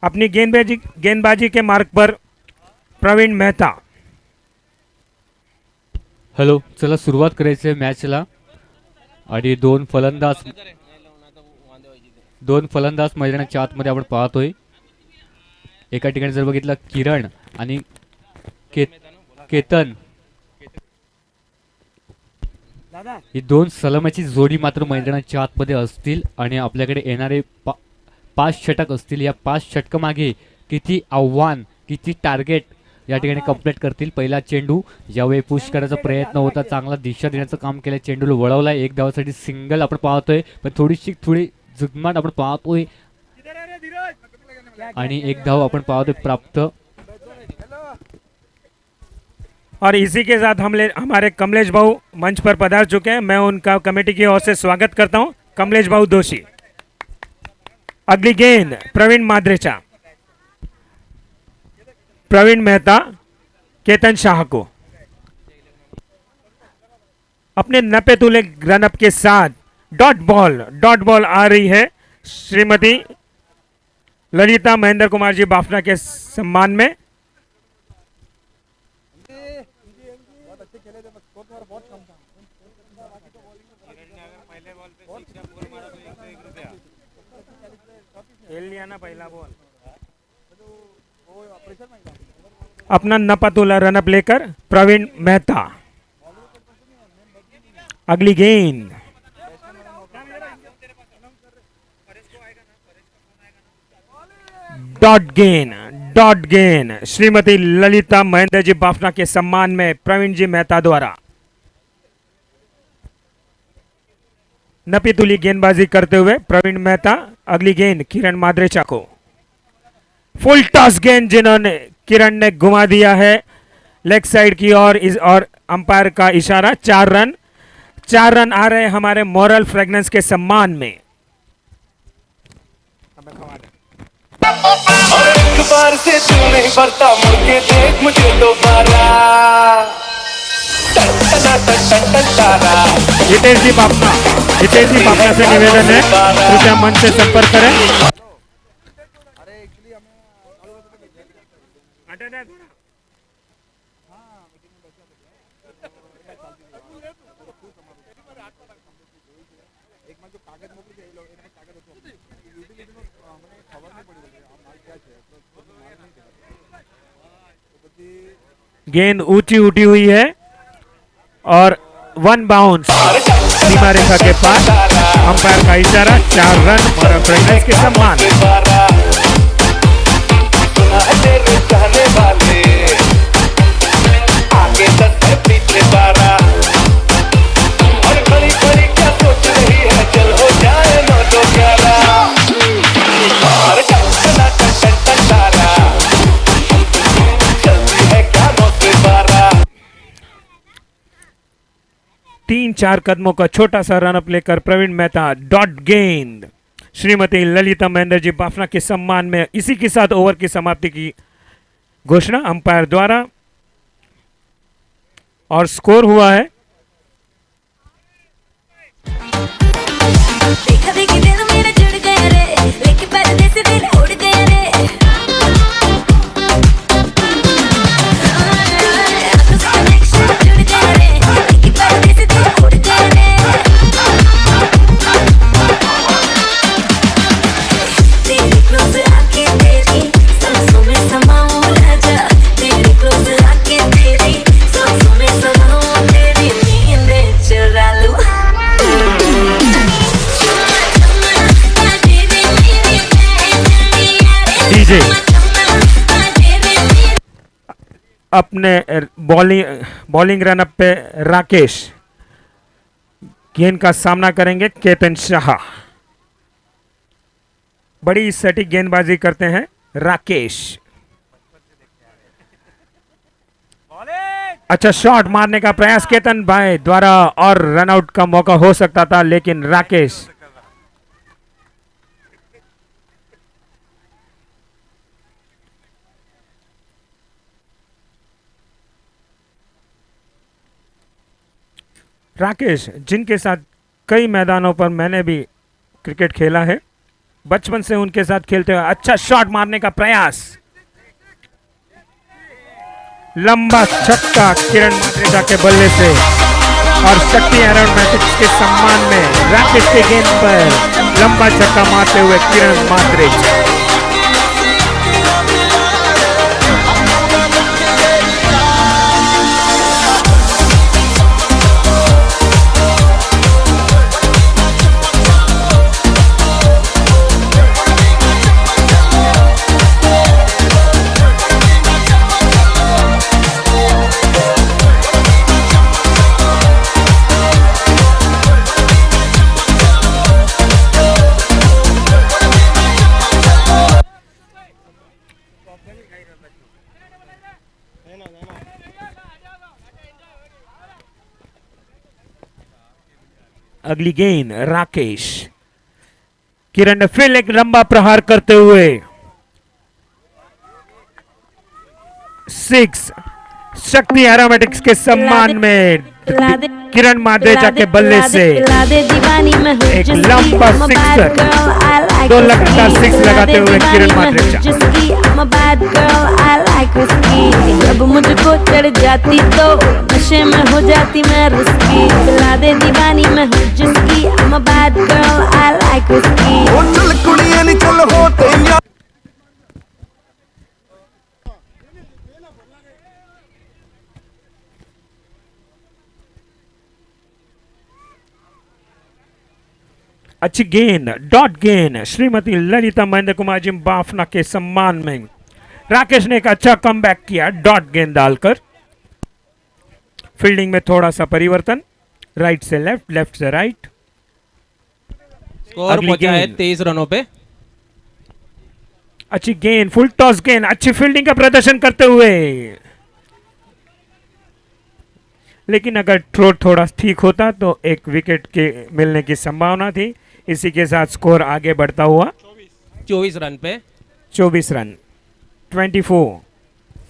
अपनी गेंदबाजी के मार्ग पर प्रवीण मेहता। हॅलो, चला सुरुवात करायची आहे मॅचला. आणि दोन फलंदाज मैदानाच्या आतमध्ये आपण पाहतोय. एका ठिकाणी जर बघितलं किरण आणि केतन, ही दोन सलामीची जोडी मात्र मैदानाच्या आतमध्ये असतील आणि आपल्याकडे येणारे 5 षटक असतील. या 5 षटकामागे किती आव्हान, किती टार्गेट या ठिकाणी कंप्लीट करतील. पहिला चेंडू यावेळी पुश करायचा प्रयत्न होता, चांगला दिशा देण्याचं काम केलं, चेंडूला वळवलाय. 1 धावासाठी सिंगल आपण पाहतोय, पण थोडी जुगमाट आपण पाहतोय आणि 1 धाव आपण पाहतोय प्राप्त. और इसी के साथ हमारे कमलेश भाऊ मंच पर पधार चुके हैं. मैं उनका कमेटी की ओर से स्वागत करता हूं. कमलेश भाऊ दोषी. अगली गेंद प्रवीण माद्रेचा. प्रवीण मेहता केतन शाह को अपने 90 तुले रनअप के साथ डॉट बॉल आ रही है श्रीमती ललिता महेंद्र कुमार जी बाफना के सम्मान में. अपना नपातुला रनअप लेकर प्रवीण मेहता. अगली गेंद डॉट गेंद श्रीमती ललिता महेंद्र जी बाफना के सम्मान में प्रवीण जी मेहता द्वारा. नपीतुली गेंदबाजी करते हुए प्रवीण मेहता. अगली गेंद किरण माद्रेचा को. फुल टॉस गेंद जिन्होंने किरण ने घुमा दिया है लेग साइड की ओर और अंपायर का इशारा. 4 रन आ रहे हमारे मोरल फ्रेगनेंस के सम्मान में. और एक बार से तू नहीं बढ़ता, मुड़ के देख मुझे दोबारा. हितेश जी पापना से निवेदन है, कृपया मंच से संपर्क करें. गेंद ऊंची उठी हुई है और 1 बाउंस सीमा रेखा के पास. अंपायर का इशारा. 4 रन और फ्रेगनेंस के सम्मान. आगे 10 है पीछे 12. और बड़ी क्या सोच रही है, चल हो जाए 9 तो 11. और चलती है क्या 9 से 12. 3-4 कदमों का छोटा सा रनअप लेकर प्रवीण मेहता. डॉट गेंद श्रीमती ललिता महेंद्र जी बाफना के सम्मान में. इसी के साथ ओवर की समाप्ति की घोषणा अंपायर द्वारा. और स्कोर हुआ है अपने बॉलिंग रनअप पे राकेश. गेंद का सामना करेंगे केतन शाह. बड़ी सटीक गेंदबाजी करते हैं राकेश. अच्छा शॉट मारने का प्रयास केतन भाई द्वारा और रनआउट का मौका हो सकता था, लेकिन राकेश जिनके साथ कई मैदानों पर मैंने भी क्रिकेट खेला है, बचपन से उनके साथ खेलते हुए अच्छा शॉट मारने का प्रयास, लंबा छक्का किरण माद्रेचा के बल्ले से और शक्ति एरोनॉटिक्स के सम्मान में राकेश के गेंद पर लंबा छक्का मारते हुए किरण माद्रेचा। अगली गेंद राकेश, किरण ने फिर एक लंबा प्रहार करते हुए 6 शक्ति एरोमेटिक्स के सम्मान में किरण माद्रेचा के बल्ले से एक लंबा सिक्सर, 2 लगातार 6 लगाते हुए किरण माद्रेचा। जब मुझको चढ़ जाती तो नशे में हो जाती मैं रिस्की, पिला दे दीवानी मैं हूँ जिसकी, I'm a bad girl, I like whiskey। ओ चल कुड़ियां नी चल हो तेरिया। अच्छी गेंद, डॉट गेंद श्रीमती ललिता महेंद्र कुमार जी बाफना के सम्मान में राकेश ने एक अच्छा कमबैक किया डॉट गेंद डालकर। फील्डिंग में थोड़ा सा परिवर्तन, राइट से लेफ्ट, लेफ्ट से राइट। स्कोर अगली पहुंचा है गेंद। 23 रनों पे। अच्छी गेंद, फुल टॉस गेंद, अच्छी फील्डिंग का प्रदर्शन करते हुए, लेकिन अगर थ्रो थोड़ा ठीक होता तो एक विकेट के मिलने की संभावना थी। इसी के साथ स्कोर आगे बढ़ता हुआ 24 रन पे। 24 run, 24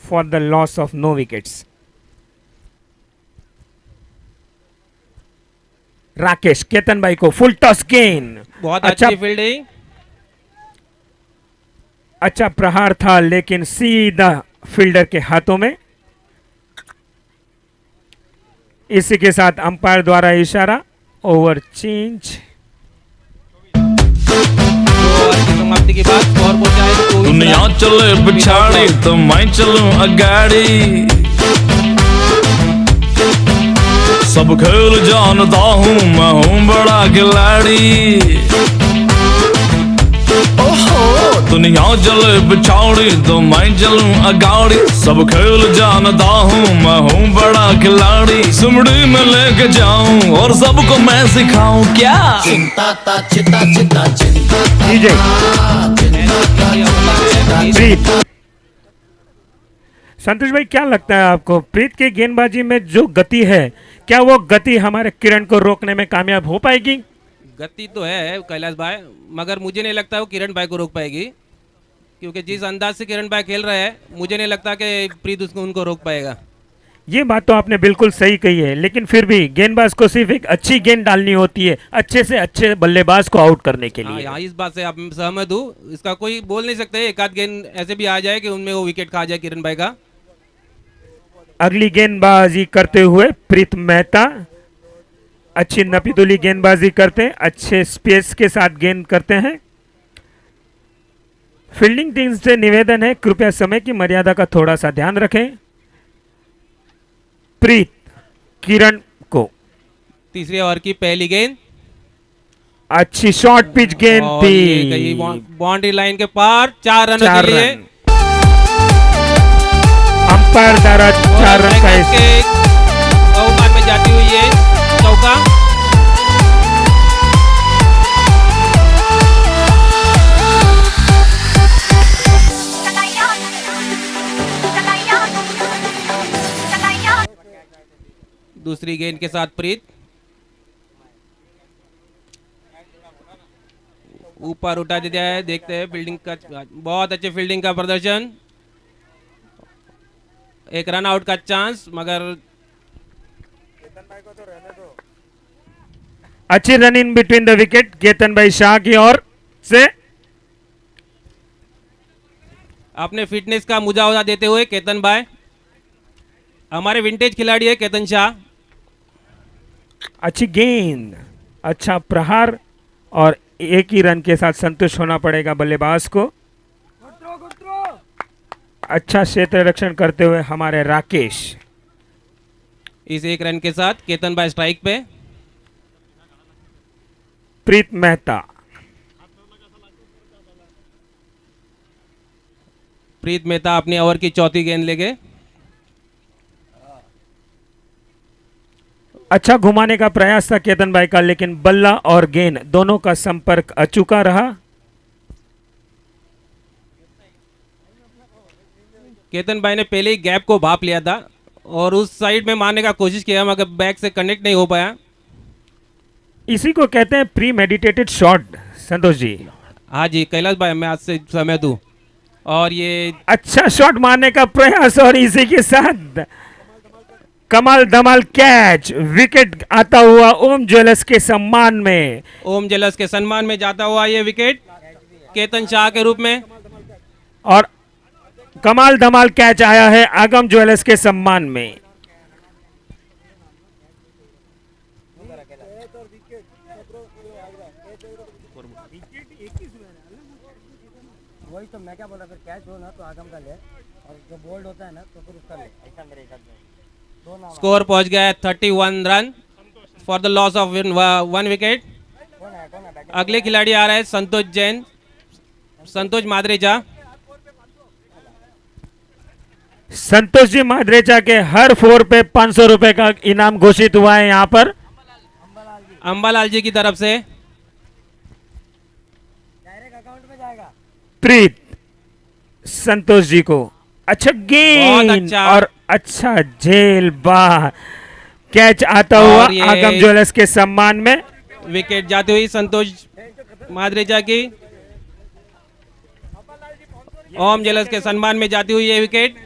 for the loss of no wickets. Rakesh Ketan भाई को फुल टॉस गेंद, बहुत अच्छा अच्छी फील्डिंग। अच्छा प्रहार था लेकिन सीधा फील्डर के हाथों में। इसी के साथ अंपायर द्वारा इशारा, ओवर चेंज। समाप्ति के बाद स्कोर पहुंचा है 24 दुनिया रन। चले पिछाड़ी तो मैं चलूं अगाड़ी, सब खेल जानता हूँ मैं हूँ बड़ा खिलाड़ी। ओहो दुनिया चले पिछाड़ी तो मैं चलूं अगाड़ी, सब खेल जानता हूँ मैं हूँ बड़ा खिलाड़ी। सुमड़ी में लेके जाऊं और सबको मैं सिखाऊं क्या। डीजे प्रीत, संतोष भाई क्या लगता है आपको प्रीत की गेंदबाजी में जो गति है, क्या वो गति हमारे किरण को रोकने में कामयाब हो पाएगी? गति तो है कैलाश भाई, मगर मुझे नहीं लगता वो किरण भाई को रोक पाएगी, क्योंकि जिस अंदाज से किरण भाई खेल रहे हैं मुझे नहीं लगता कि प्रीत उनको रोक पाएगा। ये बात तो आपने बिल्कुल सही कही है, लेकिन फिर भी गेंदबाज को सिर्फ एक अच्छी गेंद डालनी होती है अच्छे से अच्छे बल्लेबाज को आउट करने के हाँ, लिए। यहाँ इस बात से आप सहमत हूँ। इसका कोई बोल नहीं सकते, एक आध गेंद ऐसे भी आ जाए कि उनमें वो विकेट खा जाए किरण भाई का। अगली गेंदबाजी करते हुए प्रीत मेहता, अच्छी नपीतुली गेंदबाजी करते हैं, अच्छे स्पेस के साथ गेंद करते हैं। फील्डिंग टीम से निवेदन है कृपया समय की मर्यादा का थोड़ा सा ध्यान रखें। प्रीत किरण को तीसरे ओवर की पहली गेंद, अच्छी शॉर्ट पिच गेंद और ये गई थी, बाउंड्री लाइन के पार। 4 रनों 4 के लिए रन। अंपायर द्वारा 4 रन का के ओवर में जाती हुई है चौका। दूसरी गेंद के साथ प्रीत ऊपर उठा दिया है। देखते हैं फील्डिंग का, बहुत अच्छे फील्डिंग का प्रदर्शन। एक रन आउट का चांस, मगर अच्छी run in between the wicket Ketan भाई शाह की ओर से अपने फिटनेस का मुजावजा देते हुए केतन भाई, हमारे विंटेज खिलाड़ी है केतन शाह। अच्छी गेंद, अच्छा प्रहार और एक ही रन के साथ संतुष्ट होना पड़ेगा बल्लेबाज को। अच्छा क्षेत्र रक्षण करते हुए हमारे राकेश। इस एक रन के साथ केतन भाई स्ट्राइक पे। प्रीत मेहता, प्रीत मेहता अपनी ओवर की चौथी गेंद लेके। अच्छा घुमाने का प्रयास था केतन भाई का, लेकिन बल्ला और गेंद दोनों का संपर्क अचूका रहा। केतन भाई ने पहले ही गैप को भाप लिया था और उस साइड में मारने का कोशिश किया, मगर बैक से कनेक्ट नहीं हो पाया। इसी को कहते हैं pre meditated shot Santosh ji. हाँ जी कैलाश भाई, मैं आज से सहमत हूँ। और ये अच्छा शॉट मारने का प्रयास और इसी के साथ कमाल धमाल कैच, विकेट आता हुआ ओम ज्वेलर्स के सम्मान में। ओम ज्वेलर्स के सम्मान में जाता हुआ ये विकेट केतन शाह के रूप में। और कमाल धमाल कैच आया है आगम ज्वेलर्स के सम्मान में। वही तो मैं क्या बोला, फिर कैच हो ना तो आगम का ले और जो बोल्ड होता है ना तो फिर उसका ले, ऐसा मेरे हिसाब से। स्कोर पहुंच गया है 31 run for the loss of 1 wicket. अगले खिलाड़ी आ रहे हैं संतोष जैन, संतोष मादरेजा। संतोष जी मादरेचा के हर 4 पे 500 रुपए का इनाम घोषित हुआ है यहाँ पर अंबालाल जी की तरफ से। डायरेक्ट अकाउंट में जाएगा। प्रीत संतोष जी को अच्छा बहुत गेंद अच्छा। और अच्छा झेल बाह कैच आता हुआ और ये आगम ज्वेलर्स के सम्मान में। विकेट जाती हुई संतोष मादरेजा की। ओम ज्वेलर्स के सम्मान में जाती हुई ये विकेट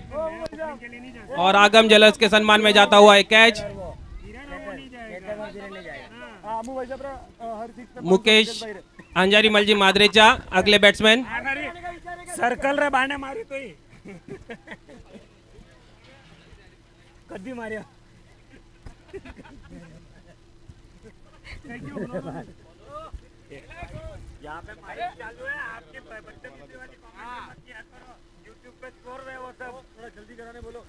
और आगम ज्वेलर्स के सम्मान में जाता हुआ एक कैच। मुकेश अंजारी मलजी मादरेचा अगले बैट्समैन। सर्कल रे बाणे मारी तो कभी मारिया यहाँ पे माइक चालू है आपके बदतमीजी वाली कमेंट यूट्यूब पे स्कोर रहे वो सब थोड़ा जल्दी कराने बोलो।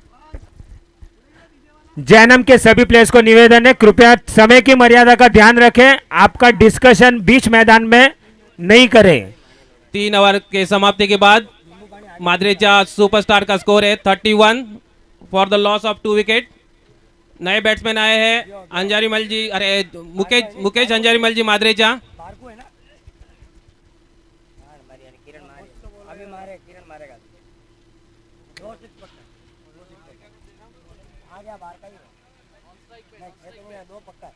जैनम के सभी प्लेयर्स को निवेदन है कृपया समय की मर्यादा का ध्यान रखें, आपका डिस्कशन बीच मैदान में नहीं करें। 3 ओवर के समाप्ति के बाद मादरेचा सुपरस्टार का स्कोर है 31 for the loss of 2 wicket. नए बैट्समैन आए हैं अंजारी मलजी, अरे मुकेश अंजारी मलजी मादरेचा। अभी मारे किरण मारेगा। 2 6 पक्का आ गया बाहर का ही है। 2 पक्का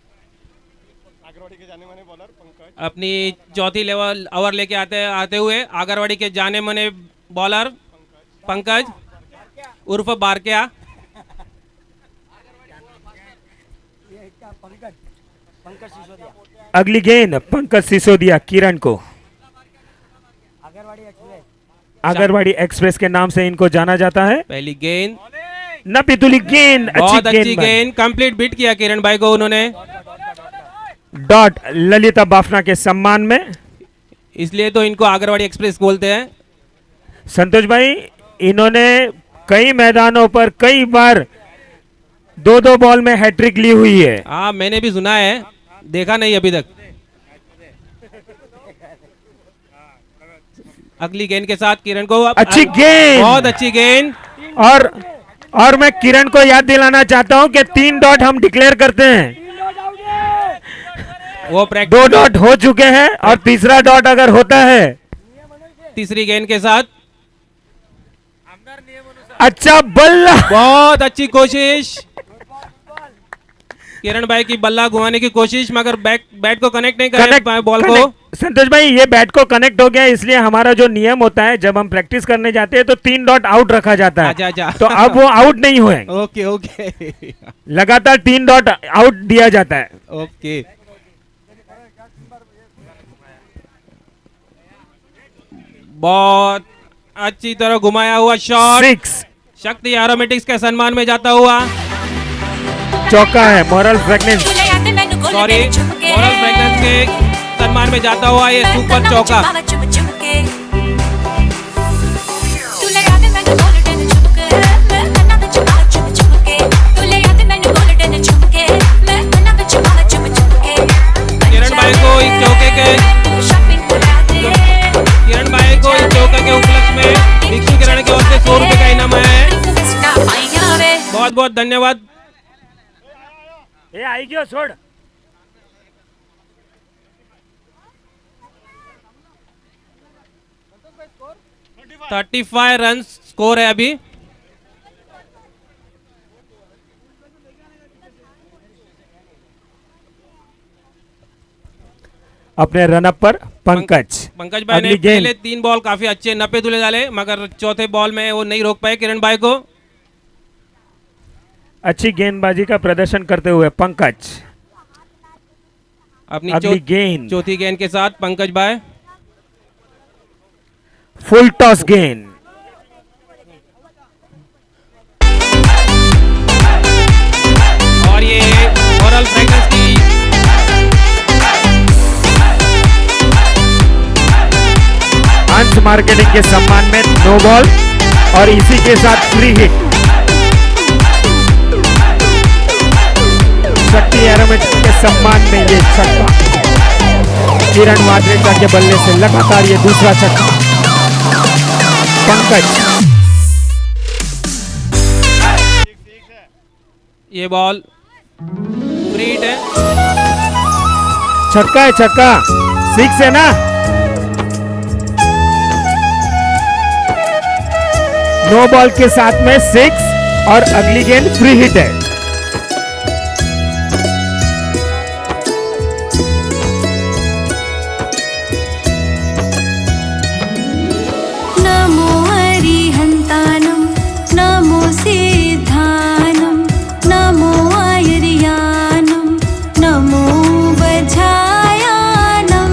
आगरवाड़ी के जाने माने बॉलर पंकज अपनी चौथी लेवल ओवर लेके आते हुए आगरवाड़ी के जाने माने बॉलर पंकज उर्फ बारकिया। पंकज सिसोदिया अगली गेंद पंकज सिसोदिया किरण को। आगरवाड़ी एक्सप्रेस के नाम से इनको जाना जाता है। पहली गेंद न पितुली गेंद, बहुत अच्छी गेंद गेंद, कंप्लीट बीट किया किरण भाई को उन्होंने। डॉट ललिता बाफना के सम्मान में। इसलिए तो इनको आगरवाड़ी एक्सप्रेस बोलते हैं। संतोष भाई इन्होंने कई मैदानों पर कई बार 2-2 बॉल में हैट्रिक ली हुई है। हाँ मैंने भी सुना है, देखा नहीं अभी तक। अगली गेंद के साथ किरण को अच्छी गेंद, बहुत अच्छी गेंद। और मैं किरण को याद दिलाना चाहता हूं कि 3 डॉट हम डिक्लेयर करते हैं। वो 2 डॉट हो चुके हैं और तीसरा डॉट अगर होता है। तीसरी गेंद के साथ अच्छा बल्ला, बहुत अच्छी कोशिश किरण भाई की, बल्ला घुमाने की कोशिश, मगर बैट को कनेक्ट नहीं कर पाए बॉल को। संतोष भाई ये बैट को कनेक्ट हो गया, इसलिए हमारा जो नियम होता है जब हम प्रैक्टिस करने जाते हैं तो 3 डॉट आउट रखा जाता है। अच्छा। तो अब वो आउट नहीं हुए, ओके लगातार 3 डॉट आउट दिया जाता है। ओके। बहुत अच्छी तरह घुमाया हुआ शॉट 6 शक्ति एरोमेटिक्स के सम्मान में जाता हुआ। चौका है moral fragrance. Sorry, moral fragrance के सम्मान में जाता हुआ ये सुपर चौका। किरण भाई को इस चौके के उपलक्ष्य में दीक्षु किरण की ओर से 100 रुपए का इनाम है। बहुत बहुत धन्यवाद। ये आई गयो छोड़। 35 रन स्कोर है अभी। अपने रनअप पर पंकज पंकज भाई ने अगली गेंद। पहले 3 बॉल काफी अच्छे 90 तुले डाले, मगर चौथे बॉल में वो नहीं रोक पाए किरण भाई को। अच्छी गेंदबाजी का प्रदर्शन करते हुए पंकज अपनी अगली गेंद। चौथी गेंद के साथ पंकज भाई। फुल टॉस गेंद। और ये मॉरल फ्रेगनेंस की अंश मार्केटिंग के सम्मान में नो बॉल और इसी के साथ फ्री हिट। शक्ति एरोमेटिक्स के सम्मान में ये छक्का। किरण माद्रेचा के बल्ले से लगातार ये दूसरा छक्का। पंकज ये बॉल फ्री हिट है। छक्का है, छक्का 6 है ना। नो बॉल के साथ में 6 और अगली गेंद फ्री हिट है। नमो हरिहन्तानं नमो सिद्धानं नमो आयर्यानं नमो वज्रायानं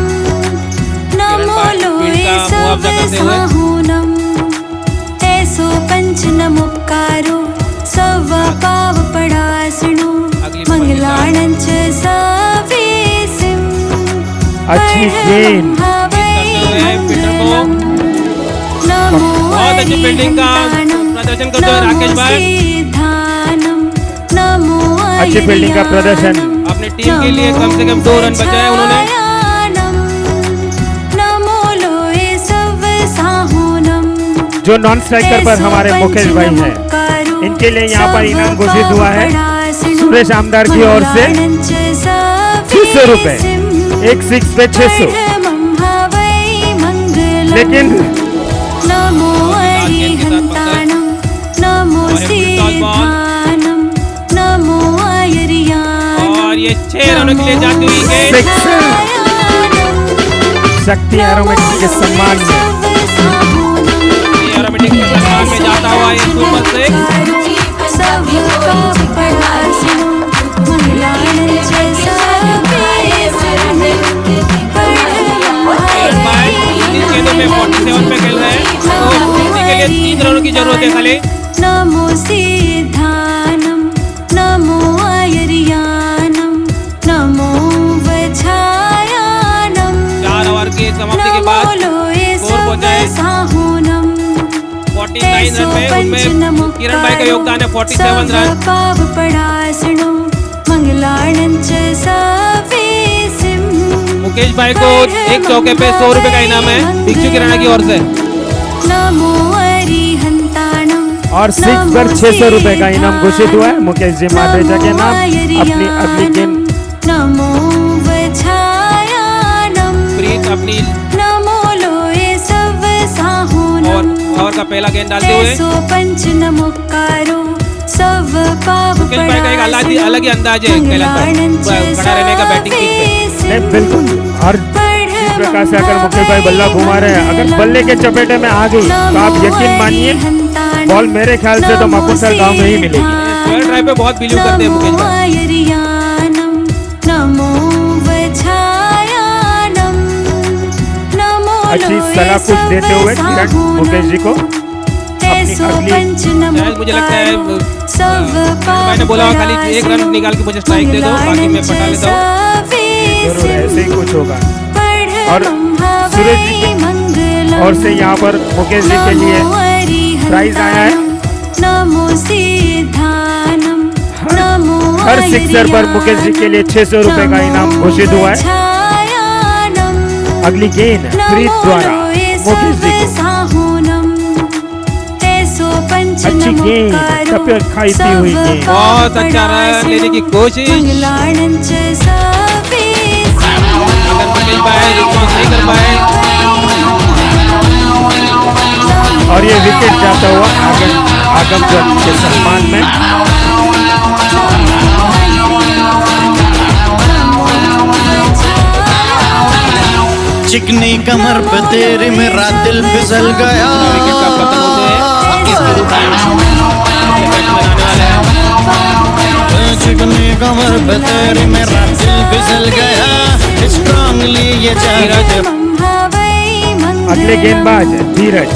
नमो लोये सब साहुनं ऐसो पंच नमोकारो सव पाव पडासनो मंगलानं च सवेसिं अच्छी गेंद। बहुत अच्छी फील्डिंग का प्रदर्शन करते हुए राकेश भाई। अच्छी फील्डिंग का प्रदर्शन। अपनी टीम के लिए कम से कम 2 रन बचाए उन्होंने। जो नॉन स्ट्राइकर पर हमारे मुकेश भाई हैं, इनके लिए यहाँ पर इनाम घोषित हुआ है सुरेश आमदार की ओर से 600 रुपए। एक 6 पे 600। लेकिन नमो हरिहन्तानं नमो सिद्धानं नमो आयर्यानं और ये 6 रनों के लिए जाती हुई गेंद। शक्ति एरोमेटिक्स के सम्मान में एरोमेटिक्स के सम्मान में जाता हुआ ये सुपर 6। गेंदों में 47 पे खेल रहे हैं, तो इसी के लिए 3 रनों की जरूरत है खाली। नमो सिद्धानं नमो आयर्यानं नमो वज्रायानं 4 ओवर की समाप्ति के बाद स्कोर पहुंचा है 49 रन में। उनमें किरण भाई का योगदान है 47 रन। मुकेश भाई को एक चौके पे 100 रुपए का इनाम है दीक्षु किराना की ओर से। और 6 पर 600 रुपए का इनाम घोषित हुआ है मुकेश जी माद्रेचा के नाम। अपनी अगली गेंद प्रीत अपनी ओवर का पहला गेंद डालते हुए मुकेश भाई का एक अलग ही अंदाज है कैलाश भाई खड़ा रहने का बैटिंग पिच पे। नहीं, बिल्कुल। और इस प्रकार से अगर मुकेश भाई बल्ला घुमा रहे हैं, अगर बल्ले के चपेटे में आ गई तो आप यकीन मानिए बॉल मेरे ख्याल से तो माकुसर गांव में ही मिलेगी। स्क्वायर ड्राइव पे बहुत बिलीव करते हैं मुकेश भाई। नमो वज्रायानं नमो अच्छी सलाह कुछ देते हुए किरण मुकेश जी को अपनी अगली शायद मुझे लगता है मैंने बोला खाली एक रन निकाल के मुझे स्ट्राइक दे दो, बाकी मैं पटा लेता हूँ। जरूर ऐसे ही कुछ होगा। और सुरेश जी की ओर से यहाँ पर मुकेश जी के लिए प्राइज आया है। हर सिक्सर पर मुकेश जी के लिए 600 रुपए का इनाम घोषित हुआ है। अगली गेंद प्रीत द्वारा मुकेश जी को। अच्छी गेंद, टप्पे खाईती हुई गेंद। बहुत अच्छा रन लेने की कोशिश, अगर नहीं पाए, रिस्पॉन्स नहीं कर पाए। और ये विकेट जाता हुआ आगम जट के सम्मान में। चिकनी कमर पे तेरे मेरा दिल फिसल गया। विकेट का पतन होते हैं, चिकनी कमर पे तेरे मेरा दिल फिसल गया। स्ट्रांगली ये चाहते। अगले गेंदबाज धीरज।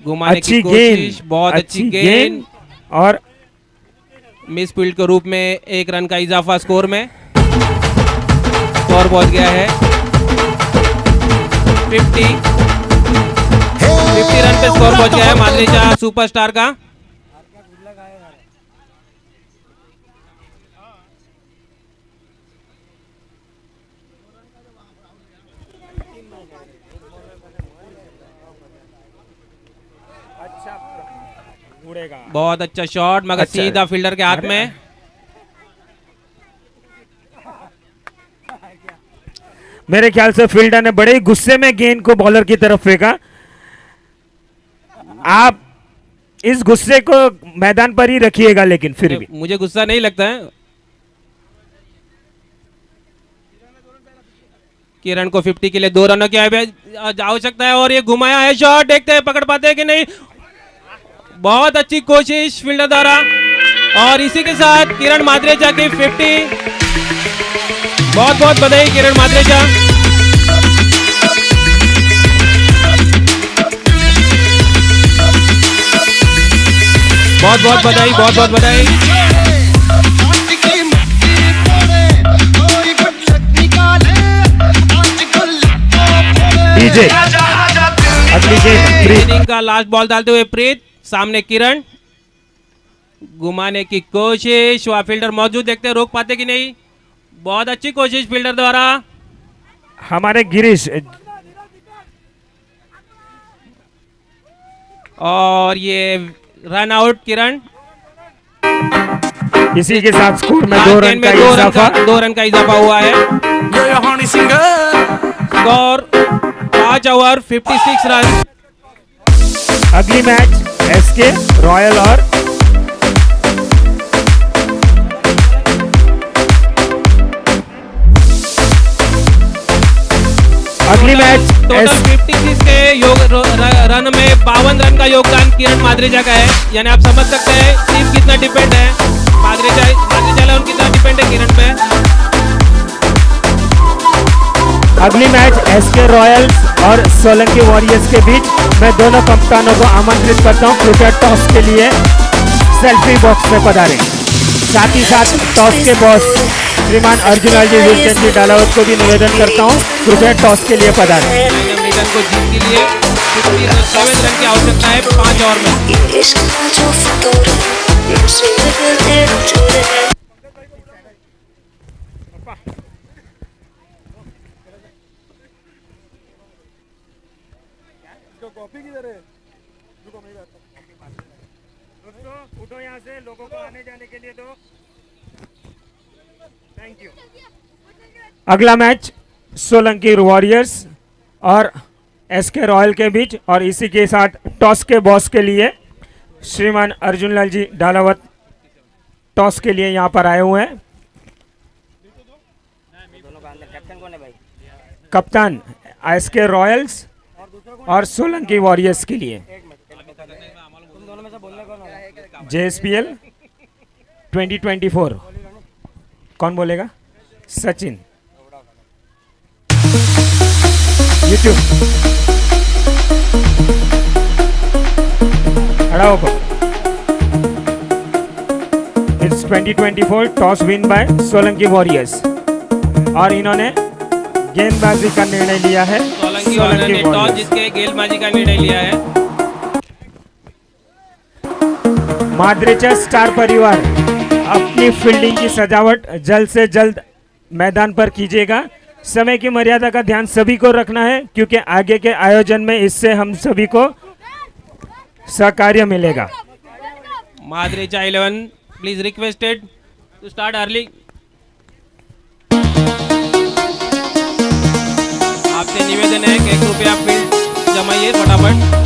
घुमाने की अच्छी कोशिश, गेंद, बहुत अच्छी गेंद और मिस फील्ड के रूप में 1 रन का इजाफा स्कोर में। स्कोर पहुंच गया है 50 रन पे स्कोर पहुंच गया है माद्रेचा सुपरस्टार का। बहुत अच्छा शॉट मगर अच्छा सीधा फील्डर के हाथ में। मेरे ख्याल से फील्डर ने बड़े ही गुस्से में गेंद को बॉलर की तरफ फेंका। आप इस गुस्से को मैदान पर ही रखिएगा, लेकिन फिर भी मुझे गुस्सा नहीं लगता है। किरण को 50 के लिए 2 रनों की आवश्यकता है और ये घुमाया है शॉट, देखते हैं पकड़ पाते हैं कि नहीं। बहुत अच्छी कोशिश फील्डर द्वारा और इसी के साथ किरण माद्रेचा की 50। बहुत बहुत बधाई किरण माद्रेचा। बहुत बहुत बधाई, बहुत बहुत बधाई। डीजे अगली गेंद प्रीत। इनिंग का लास्ट बॉल डालते हुए प्रीत, सामने किरण, घुमाने की कोशिश, वहां फील्डर मौजूद, देखते हैं रोक पाते कि नहीं। बहुत अच्छी कोशिश फील्डर द्वारा। हमारे गिरीश और ये रन आउट किरण। इसी के साथ स्कोर में 2 लास्ट रन गेंद का में इजाफा। 2 रन का इजाफा हुआ है। Score 5 over 56 run. अगली मैच एसके रॉयल और अगली मैच टोटल 56 के रन में 52 रन का योगदान किरण माद्रेचा का है। यानी आप समझ सकते हैं टीम कितना डिपेंड है माद्रेचा और कितना डिपेंड है किरण पे। अगली मैच एसके रॉयल्स और सोलंकी वॉरियर्स के बीच। मैं दोनों कप्तानों को आमंत्रित करता हूं क्रिकेट टॉस के लिए सेल्फी बॉक्स में पधारें। साथ ही साथ टॉस के बॉस श्रीमान अर्जुन जी विल्सन जी डालावत को भी निवेदन करता हूं क्रिकेट टॉस के लिए पधारें। रिटर्न को जीत के लिए 57 रन की आवश्यकता है 5 ओवर में। उठो यहाँ से, लोगों को आने जाने के लिए दो। Thank you. अगला मैच सोलंकी वॉरियर्स और एसके रॉयल के बीच और इसी के साथ टॉस के बॉस के लिए श्रीमान अर्जुन लाल जी डालावत टॉस के लिए यहाँ पर आए हुए हैं। दोनों का अंदर कैप्टन कौन है भाई? कप्तान एसके रॉयल्स और सोलंकी वॉरियर्स के लिए तुम दोनों में से बोलने कौन होगा? JSPL 2024 कौन बोलेगा? सचिन यूट्यूब खड़ा होकर। It's 2024 toss win bye Solanki warriors और इन्होंने गेंदबाजी का निर्णय लिया है। सोलंकी वालों ने टॉस जीत के गेंदबाजी का निर्णय लिया है। माद्रेचा स्टार परिवार अपनी फील्डिंग की सजावट जल्द से जल्द मैदान पर कीजिएगा। समय की मर्यादा का ध्यान सभी को रखना है क्योंकि आगे के आयोजन में इससे हम सभी को सहकार्य मिलेगा। Madrecha 11 please requested to start early. आपसे निवेदन है कि 1 रुपया फील्ड जमाइए फटाफट।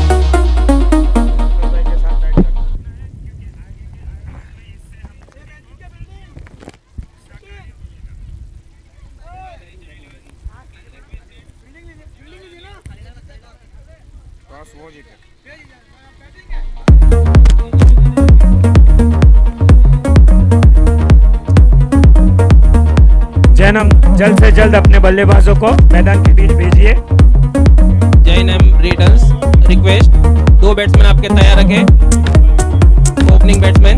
जैनम जल्द से जल्द अपने बल्लेबाजों को मैदान के बीच भेजिए। जैनम रिटर्न्स रिक्वेस्ट 2 बैट्समैन आपके तैयार रखें। ओपनिंग बैट्समैन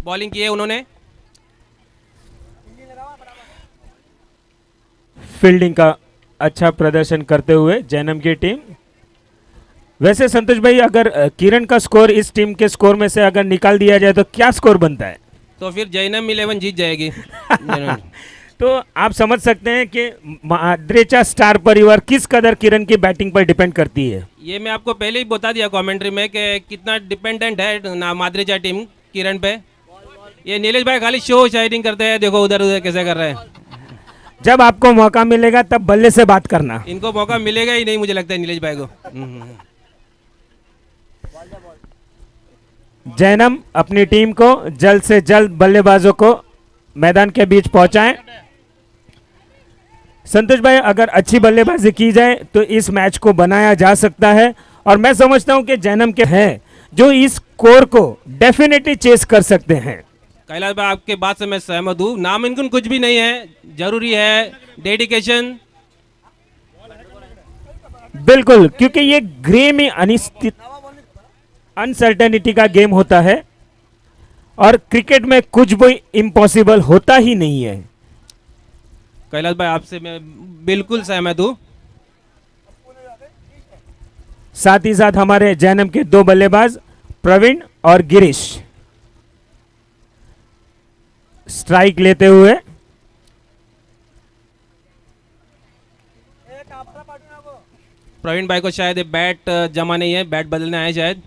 बॉलिंग की है उन्होंने। फील्डिंग का अच्छा प्रदर्शन करते हुए जैनम की टीम। वैसे संतोष भाई अगर किरण का स्कोर इस टीम के स्कोर में से अगर निकाल दिया जाए तो क्या स्कोर बनता है? तो फिर जैनम 11 जीत जाएगी। तो आप समझ सकते हैं कि माद्रेचा स्टार परिवार किस कदर किरण की बैटिंग पर डिपेंड करती है। ये मैं आपको पहले ही बता दिया कमेंट्री में कि कितना डिपेंडेंट है ना माद्रेचा टीम किरण पे। ये नीलेश भाई खाली शो शायरिंग करते हैं, देखो उधर उधर कैसे कर रहे हैं। जब आपको मौका मिलेगा तब बल्ले से बात करना। इनको मौका मिलेगा ही नहीं मुझे लगता है नीलेश भाई को। जैनम अपनी टीम को जल्द से जल्द बल्लेबाजों को मैदान के बीच पहुंचाएं। संतोष भाई अगर अच्छी बल्लेबाजी की जाए तो इस मैच को बनाया जा सकता है और मैं समझता हूं कि जैनम के हैं जो इस स्कोर को डेफिनेटली चेस कर सकते हैं। कैलाश भाई आपके बात से मैं सहमत हूँ। नामुमकिन कुछ भी नहीं है, जरूरी है डेडिकेशन। बिल्कुल, क्योंकि ये ग्रे में अनिश्चित अनसर्टेनिटी का गेम होता है और क्रिकेट में कुछ भी इम्पॉसिबल होता ही नहीं है। कैलाश भाई आपसे मैं बिल्कुल सहमत हूँ। साथ ही साथ हमारे जैनम के 2 बल्लेबाज प्रवीण और गिरीश स्ट्राइक लेते हुए प्रवीण भाई को शायद बैट जमा नहीं है, बैट बदलने आए शायद।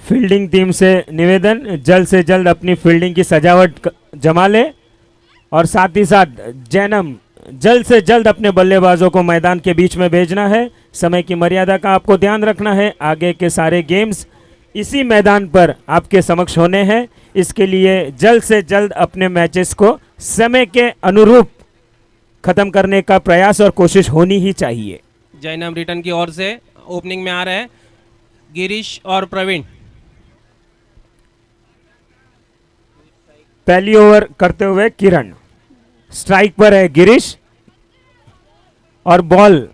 फील्डिंग टीम से निवेदन जल्द से जल्द अपनी फील्डिंग की सजावट जमा ले और साथ ही साथ जैनम जल्द से जल्द अपने बल्लेबाजों को मैदान के बीच में भेजना है। समय की मर्यादा का आपको ध्यान रखना है। आगे के सारे गेम्स इसी मैदान पर आपके समक्ष होने हैं, इसके लिए जल्द से जल्द अपने मैचेस को समय के अनुरूप खत्म करने का प्रयास और कोशिश होनी ही चाहिए। जैनम रिटर्न की ओर से ओपनिंग में आ रहे हैं गिरीश और प्रवीण। पहली ओवर करते हुए किरण, स्ट्राइक पर है गिरीश और बॉल।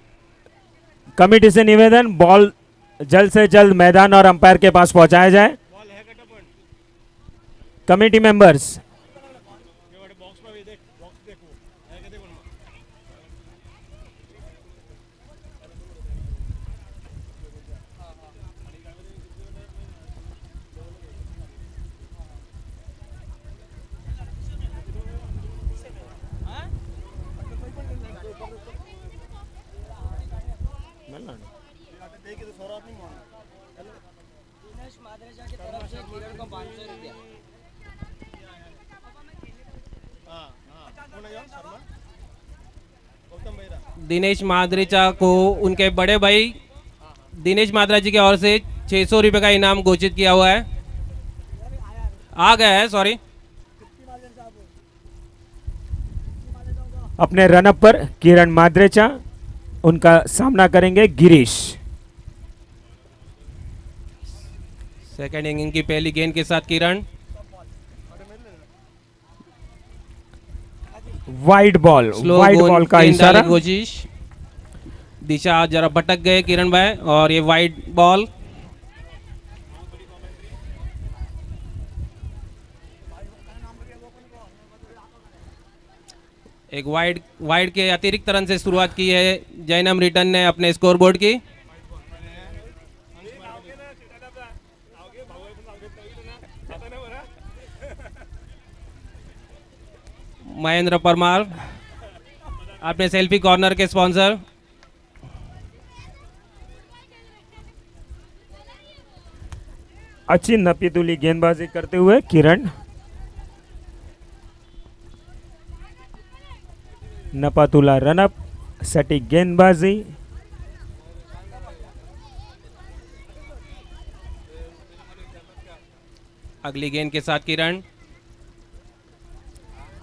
कमेटी से निवेदन बॉल जल्द से जल्द मैदान और अंपायर के पास पहुंचाया जाए। कमेटी मेंबर्स दिनेश मादरेजा की तरफ से किरण को 500 रुपया। दिनेश मादरेचा को उनके बड़े भाई दिनेश मादरा जी की ओर से 600 रुपये का इनाम घोषित किया हुआ है। आ गया है, सॉरी। अपने रनअप पर किरण माद्रेचा, उनका सामना करेंगे गिरीश। सेकेंड इनिंग की पहली गेंद के साथ किरण। वाइड बॉल का गेंद इशारा। डालने की कोशिश, दिशा जरा भटक गए किरण भाई, और ये वाइड बॉल। एक वाइड के अतिरिक्त रन से शुरुआत की है जैनम रिटर्न ने अपने स्कोरबोर्ड की। महेंद्र परमार अपने सेल्फी कॉर्नर के स्पॉन्सर। अच्छी नपीतुली गेंदबाजी करते हुए किरण। नपातुला रनअप, सटीक गेंदबाजी। अगली गेंद के साथ किरण।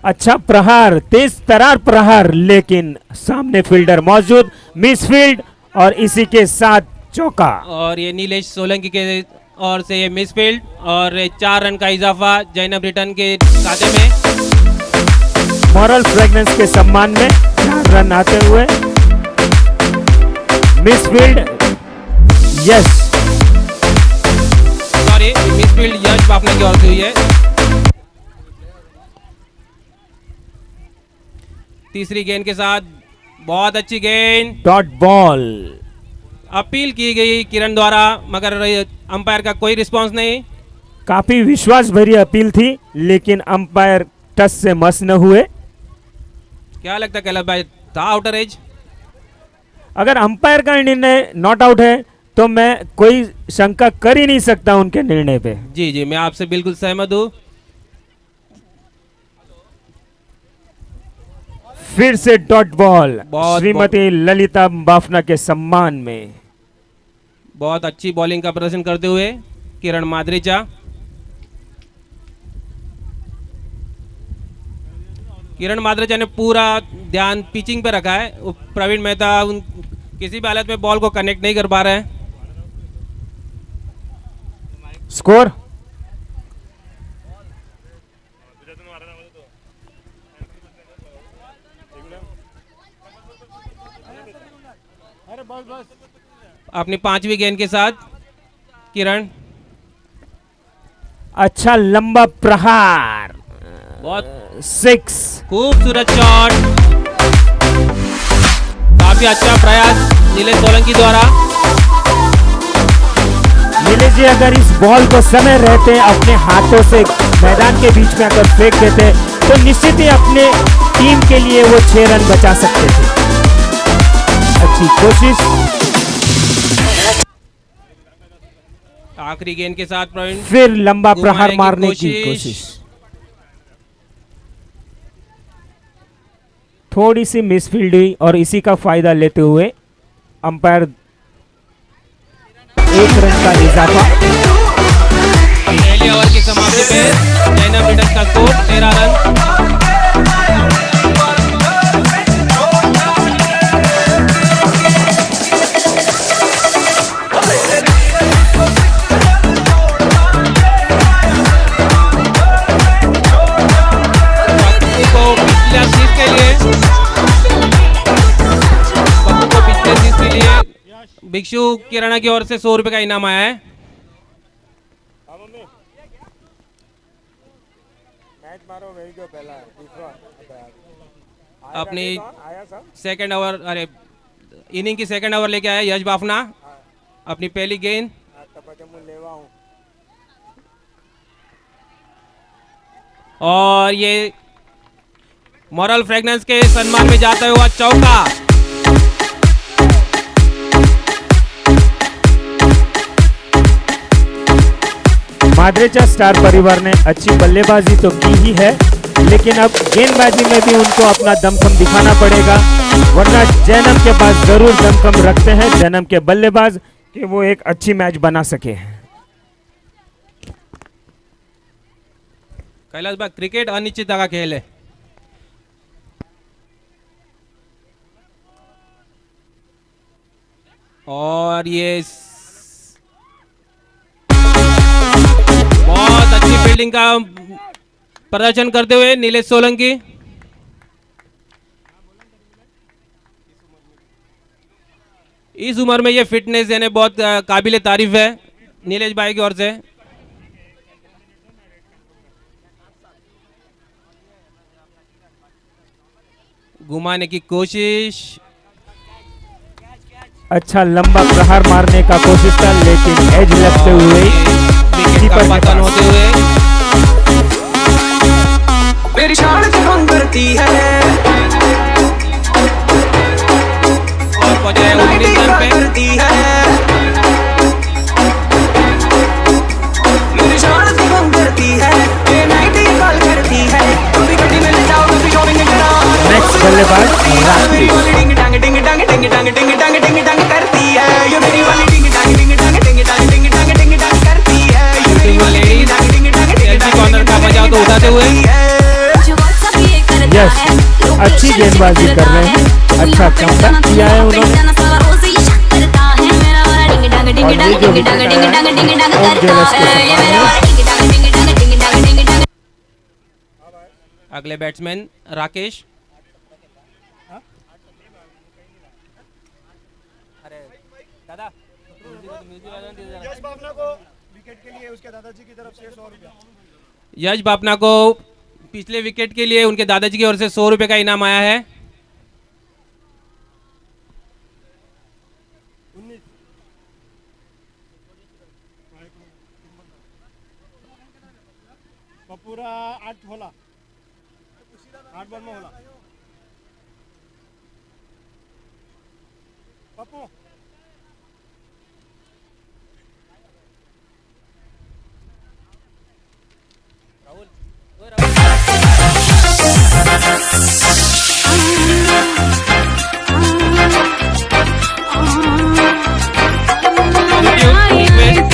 अच्छा प्रहार, तेज तरार प्रहार, लेकिन सामने फील्डर मौजूद, मिसफील्ड, और इसी के साथ चौका। और ये नीलेश सोलंकी के ओर से ये मिसफील्ड, और 4 रन का इजाफा जैनब रिटर्न के खाते में। मॉरल फ्रेगनेंस के सम्मान में 4 रन आते हुए। मिसफील्ड, यस, सॉरी, मिसफील्ड यश बापने की ओर से हुई है। तीसरी गेंद के साथ बहुत अच्छी गेंद, डॉट बॉल। अपील की गई किरण द्वारा, मगर अंपायर का कोई रिस्पांस नहीं। काफी विश्वास भरी अपील थी, लेकिन अंपायर टच से मस न हुए। क्या लगता है कैलाश भाई, था आउटर एज? अगर अंपायर का निर्णय नॉट आउट है तो मैं कोई शंका कर ही नहीं सकता उनके निर्णय पे। जी जी, मैं आपसे बिल्कुल सहमत हूँ। फिर से डॉट बॉल, बहुत श्रीमती ललिता बाफना के सम्मान में। बहुत अच्छी बॉलिंग का प्रदर्शन करते हुए किरण माद्रेचा। किरण माद्रेचा ने पूरा ध्यान पिचिंग पे रखा है। प्रवीण मेहता किसी भी हालत में बॉल को कनेक्ट नहीं कर पा रहे हैं। स्कोर अपनी 5वीं गेंद के साथ किरण। अच्छा लंबा प्रहार, बहुत 6। खूबसूरत शॉट, काफी अच्छा प्रयास नीलेश सोलंकी द्वारा। नीलेश जी अगर इस बॉल को समय रहते अपने हाथों से मैदान के बीच में अगर फेंक देते तो निश्चित ही अपने टीम के लिए वो 6 रन बचा सकते थे। अच्छी कोशिश। आखिरी गेंद के साथ प्रवीण फिर लंबा प्रहार घुमाने की मारने की कोशिश। थोड़ी सी मिसफील्ड हुई और इसी का फायदा लेते हुए अंपायर 1 रन का इजाफा। पहले ओवर की समाप्ति पे जैनब रिटर्न का स्कोर 13 रन। भिक्षु किराना की ओर से 100 रुपए का इनाम आया है। अपनी सेकंड ओवर, अरे इनिंग की सेकंड ओवर लेके आया यश बाफना। अपनी पहली गेंद, और ये मॉरल फ्रेगनेंस के सम्मान में जाता हुआ चौका। माद्रेचा स्टार परिवार ने अच्छी बल्लेबाजी तो की ही है, लेकिन अब गेंदबाजी में भी उनको अपना दमखम दिखाना पड़ेगा, वरना जैनम के पास जरूर दमखम रखते हैं जैनम के बल्लेबाज कि वो एक अच्छी मैच बना सके। कैलाश भाई, क्रिकेट अनिश्चितता का खेल है। और ये बहुत अच्छी फील्डिंग का प्रदर्शन करते हुए नीलेश सोलंकी। इस उम्र में ये फिटनेस यानी बहुत काबिल तारीफ है नीलेश भाई की ओर से। घुमाने की कोशिश, अच्छा लंबा प्रहार मारने का कोशिश था, लेकिन एज लगते हुए विकेट का पतन होते हुए मेरी शान कौन करती है और पहुंचे 19 रन पे। करती है मेरी शान कौन करती है ये नाइट कॉल करती है कभी गड्डी में ले जाओ कभी शॉपिंग करा। नेक्स्ट बल्लेबाज राकेश। डिंग डांग डिंग डांग डिंग डांग डिंग डांग डिंग डांग करती है ये मेरी वाली डिंग डांग डिंग डांग डिंग डांग डिंग डांग डिंग डांग करती है ये मेरी वाली डिंग डांग डिंग डांग डिंग डांग कॉर्नर का बचाव तो उठाते हुए। यस, अच्छी गेंदबाजी कर रहे हैं, अच्छा कमबैक किया है उन्होंने। और ये जो विकेट आया ओम जोनस के सम्मान में। अगले बैट्समैन राकेश। यश बापना को पिछले विकेट के लिए उनके दादाजी की ओर से 100 रुपए का इनाम आया है। पूरा 8 होला 8 बॉल में होला पप्पू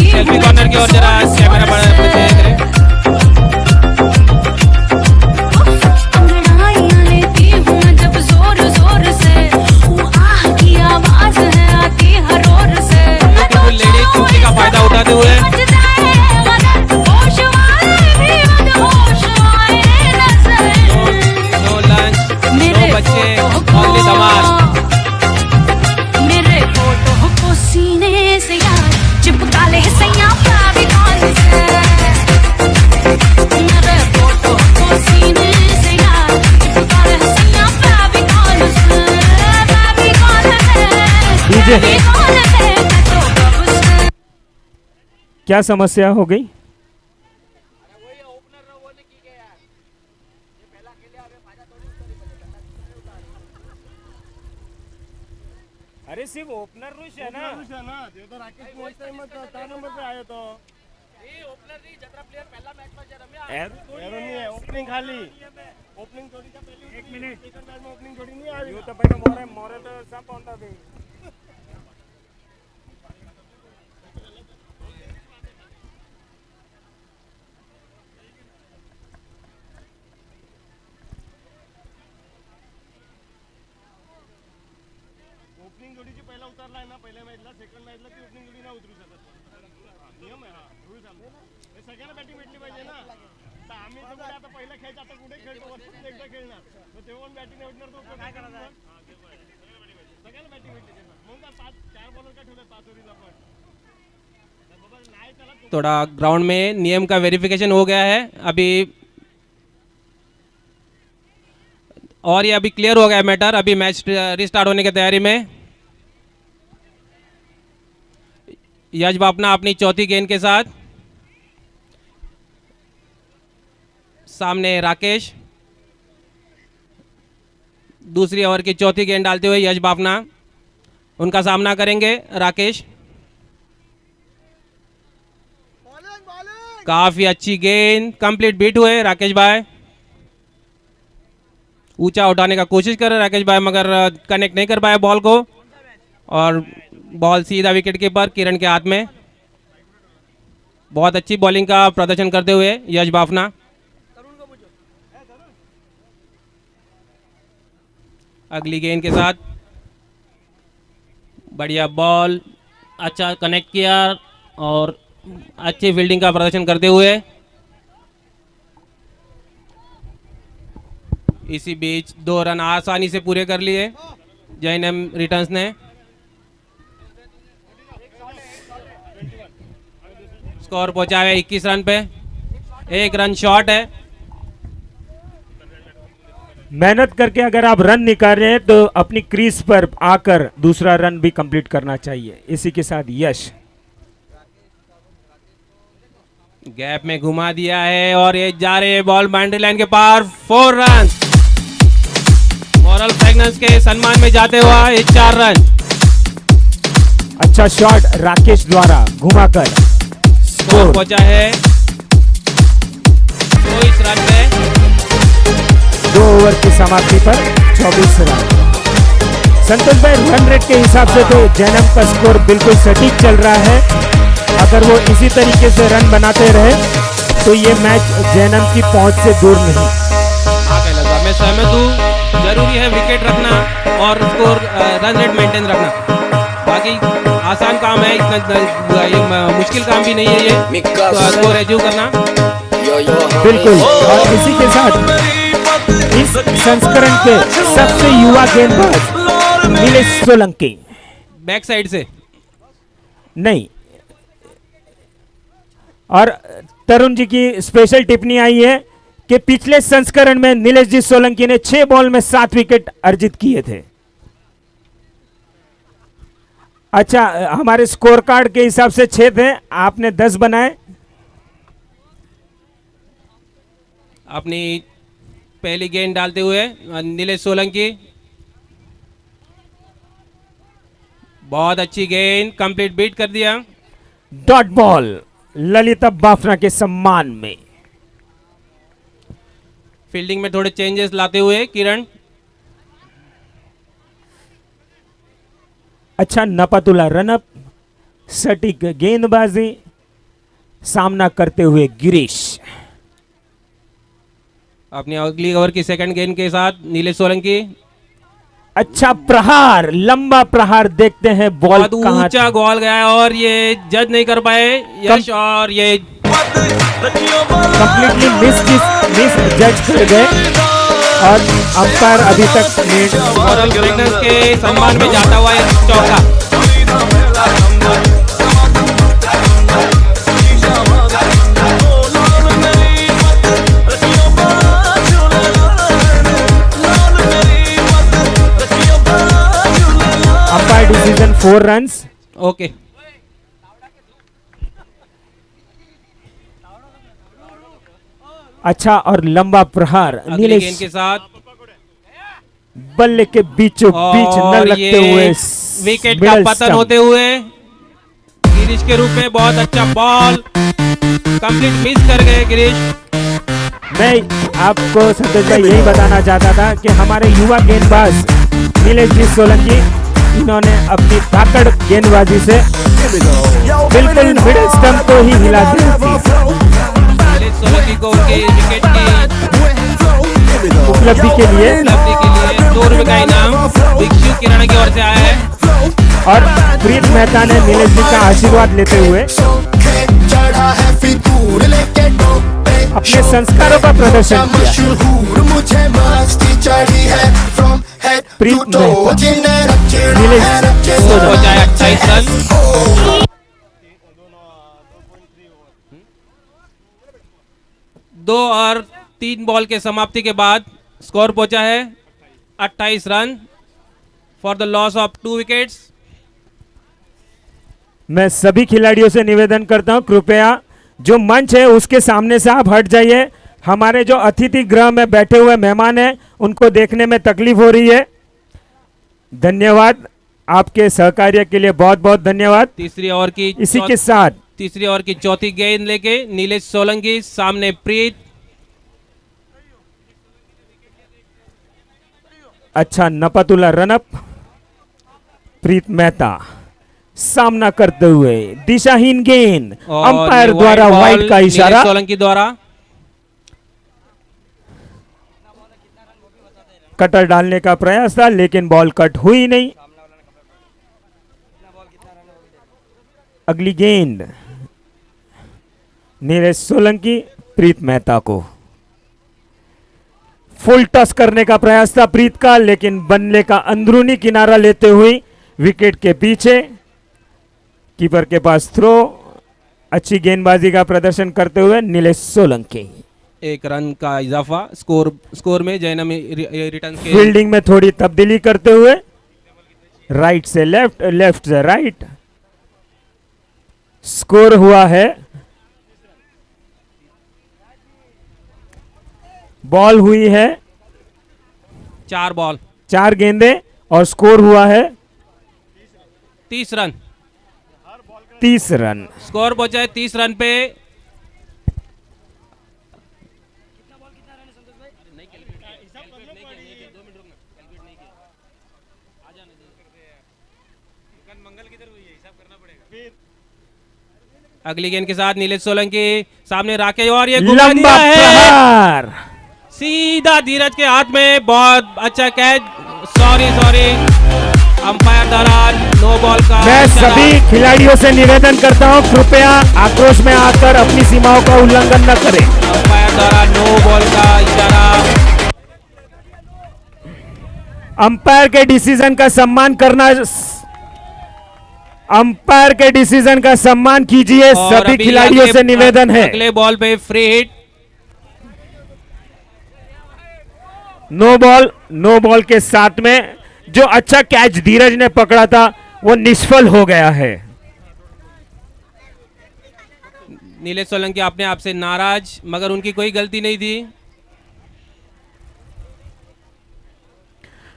सेल्फी कॉर्नर की ओर जरा कैमरा बढ़ा देख रहे। लेडीज कुर्सी का फायदा उठाते हुए नो लंच, नो बच्चे, ओनली धमाल। मेरे फोटो को सीने से यार चिपका ले सैया फेविकॉल से। मेरे फोटो को सीने से यार चिपका ले सैया फेविकॉल से। फेविकॉल डीजे है क्या समस्या हो गई? अरे सिर्फ ओपनर रुश है ना ते तो राकेश नेक्स्ट टाइम में 4 नंबर पे आयो तो ये ओपनर नहीं जतरा प्लेयर पहला मैच में जरा में एरो नहीं है ओपनिंग खाली ओपनिंग जोड़ी का पहली 1 मिनट सेकंड मैच में ओपनिंग जोड़ी नहीं आई। यो तो पहले मोरे तो सब पौंदा दे। ओपनिंग जोडीची पहिला उतरला आहे ना पहिल्या मॅचला सेकंड मॅचला ती ओपनिंग जोडी नाही उतरू शकत नियम आहे हा रूल्स आहे सगळ्यांना बॅटिंग भेटली पाहिजे ना तर आम्ही तर कुठे आता पहिला खेळतो आता कुठे खेळतो वर्षात एकदा खेळणार तर तेव्हा बॅटिंग नाही भेटणार तो काय करणार सगळ्यांना बॅटिंग भेटली मग काय 4 बॉलर का ठेवले 5 ओव्हरला पण थोड़ा ग्राउंड में नियम का वेरिफिकेशन हो गया है अभी, और ये अभी क्लियर हो गया मैटर। अभी मैच रिस्टार्ट होने की तैयारी में। यश बापना अपनी चौथी गेंद के साथ, सामने राकेश दूसरी ओवर की चौथी गेंद डालते हुए यश बापना उनका सामना करेंगे राकेश। काफी अच्छी गेंद, कंप्लीट बीट हुए राकेश भाई। ऊंचा उठाने का कोशिश कर रहे राकेश भाई, मगर कनेक्ट नहीं कर पाए बॉल को, और बॉल सीधा विकेट कीपर किरण के हाथ में। बहुत अच्छी बॉलिंग का प्रदर्शन करते हुए यश बाफना। अगली गेंद के साथ बढ़िया बॉल, अच्छा कनेक्ट किया और अच्छी फील्डिंग का प्रदर्शन करते हुए। इसी बीच 2 रन आसानी से पूरे कर लिए जैनम रिटर्न्स ने। स्कोर पहुंचा है 21 रन पे, 1 रन शॉर्ट है। मेहनत करके अगर आप रन निकाल रहे हैं तो अपनी क्रीज पर आकर दूसरा रन भी कंप्लीट करना चाहिए। इसी के साथ यश गैप में घुमा दिया है और ये जा रहे हैं बॉल बाउंड्री लाइन के पार। 4 रन मॉरल फ्रेगनेंस के सम्मान में जाते हुआ ये 4 रन। अच्छा शॉट राकेश द्वारा घुमाकर। स्कोर पहुंचा है 24 रन पे। 2 ओवर की समाप्ति पर 24 रन। संतोष भाई, रन रेट के हिसाब से तो जैनम का स्कोर बिल्कुल सटीक चल रहा है। अगर वो इसी तरीके से रन बनाते रहे तो ये मैच जैनम की पहुंच से दूर नहीं। हाँ कहना, मैं सहमत हूँ। जरूरी है विकेट रखना और स्कोर रन रेट मेंटेन रखना। बाकी आसान काम है, इतना मुश्किल काम भी नहीं है ये स्कोर अचीव करना। बिल्कुल। और इसी के साथ इस संस्करण के सबसे युवा गेंदबाज नीलेश सोलंकी। बैक साइड से नहीं, और तरुण जी की स्पेशल टिप्पणी आई है कि पिछले संस्करण में नीलेश जी सोलंकी ने 6 बॉल में 7 विकेट अर्जित किए थे। अच्छा, हमारे स्कोर कार्ड के हिसाब से 6 थे, आपने 10 बनाए। अपनी पहली गेंद डालते हुए नीलेश सोलंकी। बहुत अच्छी गेंद, कंप्लीट बीट कर दिया। डॉट बॉल ललिता बाफना के सम्मान में। फील्डिंग में थोड़े चेंजेस लाते हुए किरण। अच्छा नपातुला रनअप, सटीक गेंदबाजी, सामना करते हुए गिरीश। अपनी अगली ओवर की सेकंड गेंद के साथ नीलेश सोलंकी। अच्छा प्रहार, लंबा प्रहार, देखते हैं बॉल बहुत कहां ऊंचा बॉल गया और ये जज नहीं कर पाए यश, और ये कंप्लीटली मिस जज कर गए और अंपायर अभी तक मॉरल फ्रेगनेंस के सम्मान में जाता हुआ ये चौका। Umpire decision 4 runs. ओके, अच्छा और लंबा प्रहार अगली नीलेश गेंद के साथ बल्ले के बीचों बीच न और लगते ये हुए विकेट का पतन होते हुए गिरीश के रूप में। बहुत अच्छा बॉल, कंप्लीट मिस कर गए गिरीश। मैं आपको संतोष भाई यही बताना चाहता था कि हमारे युवा गेंदबाज नीलेश जी सोलंकी, इन्होंने अपनी धाकड़ गेंदबाजी से बिल्कुल मिडिल स्टंप को ही हिला दिया। नीलेश सोलंकी को उनके विकेट की उपलब्धि के लिए 2 रुपए का इनाम दीक्षित किरण की ओर से आया है। और प्रीत मेहता ने नीलेश जी का आशीर्वाद लेते हुए अपने संस्कारों का प्रदर्शन किया। प्रीत मेहता नीलेज पहुंचा है 28 रन। 2 और 3 बॉल के समाप्ति के बाद स्कोर पहुंचा है 28 run for the loss of 2 wickets. मैं सभी खिलाड़ियों से निवेदन करता हूं, कृपया जो मंच है उसके सामने से आप हट जाइए। हमारे जो अतिथि गृह में बैठे हुए मेहमान हैं उनको देखने में तकलीफ हो रही है। धन्यवाद, आपके सहकार्य के लिए बहुत बहुत धन्यवाद। तीसरी ओवर की इसी के साथ तीसरी ओवर की चौथी गेंद लेके नीलेश सोलंकी, सामने प्रीत। अच्छा नपतुला रनअप। प्रीत मेहता सामना करते हुए दिशाहीन गेंद, और अंपायर ये द्वारा बॉल वाइड का नीलेश इशारा। सोलंकी द्वारा। कटर डालने का प्रयास था लेकिन बॉल कट हुई नहीं। अगली गेंद नीलेश सोलंकी प्रीत मेहता को। फुल टॉस करने का प्रयास था प्रीत का, लेकिन बल्ले का अंदरूनी किनारा लेते हुए विकेट के पीछे कीपर के पास थ्रो। अच्छी गेंदबाजी का प्रदर्शन करते हुए नीलेश सोलंकी। 1 रन का इजाफा स्कोर में जैनम रिटर्न के। फील्डिंग में थोड़ी तब्दीली करते हुए राइट से लेफ्ट, लेफ्ट से राइट। स्कोर हुआ है, बॉल हुई है 4 बॉल 4 गेंदें और स्कोर हुआ है 30 रन। 30 रन। स्कोर पहुंचा है 30 रन पे। अगली गेंद के साथ नीलेश सोलंकी, सामने राकेश और ये घुमा लंबा दिया है प्रहार। सीधा धीरज के हाथ में। बहुत अच्छा कैच। सॉरी अंपायर द्वारा नो बॉल का मैं इशारा। सभी खिलाड़ियों से निवेदन करता हूं कृपया आक्रोश में आकर अपनी सीमाओं का उल्लंघन न करें। अंपायर द्वारा नो बॉल का इशारा। अंपायर के डिसीजन का सम्मान करना, अंपायर के डिसीजन का सम्मान कीजिए, और सभी अभी खिलाड़ियों अगले- से निवेदन है। अगले बॉल पे फ्री हिट। नो बॉल के साथ में जो अच्छा कैच धीरज ने पकड़ा था वो निष्फल हो गया है। नीलेश सोलंकी अपने आप से नाराज, मगर उनकी कोई गलती नहीं थी।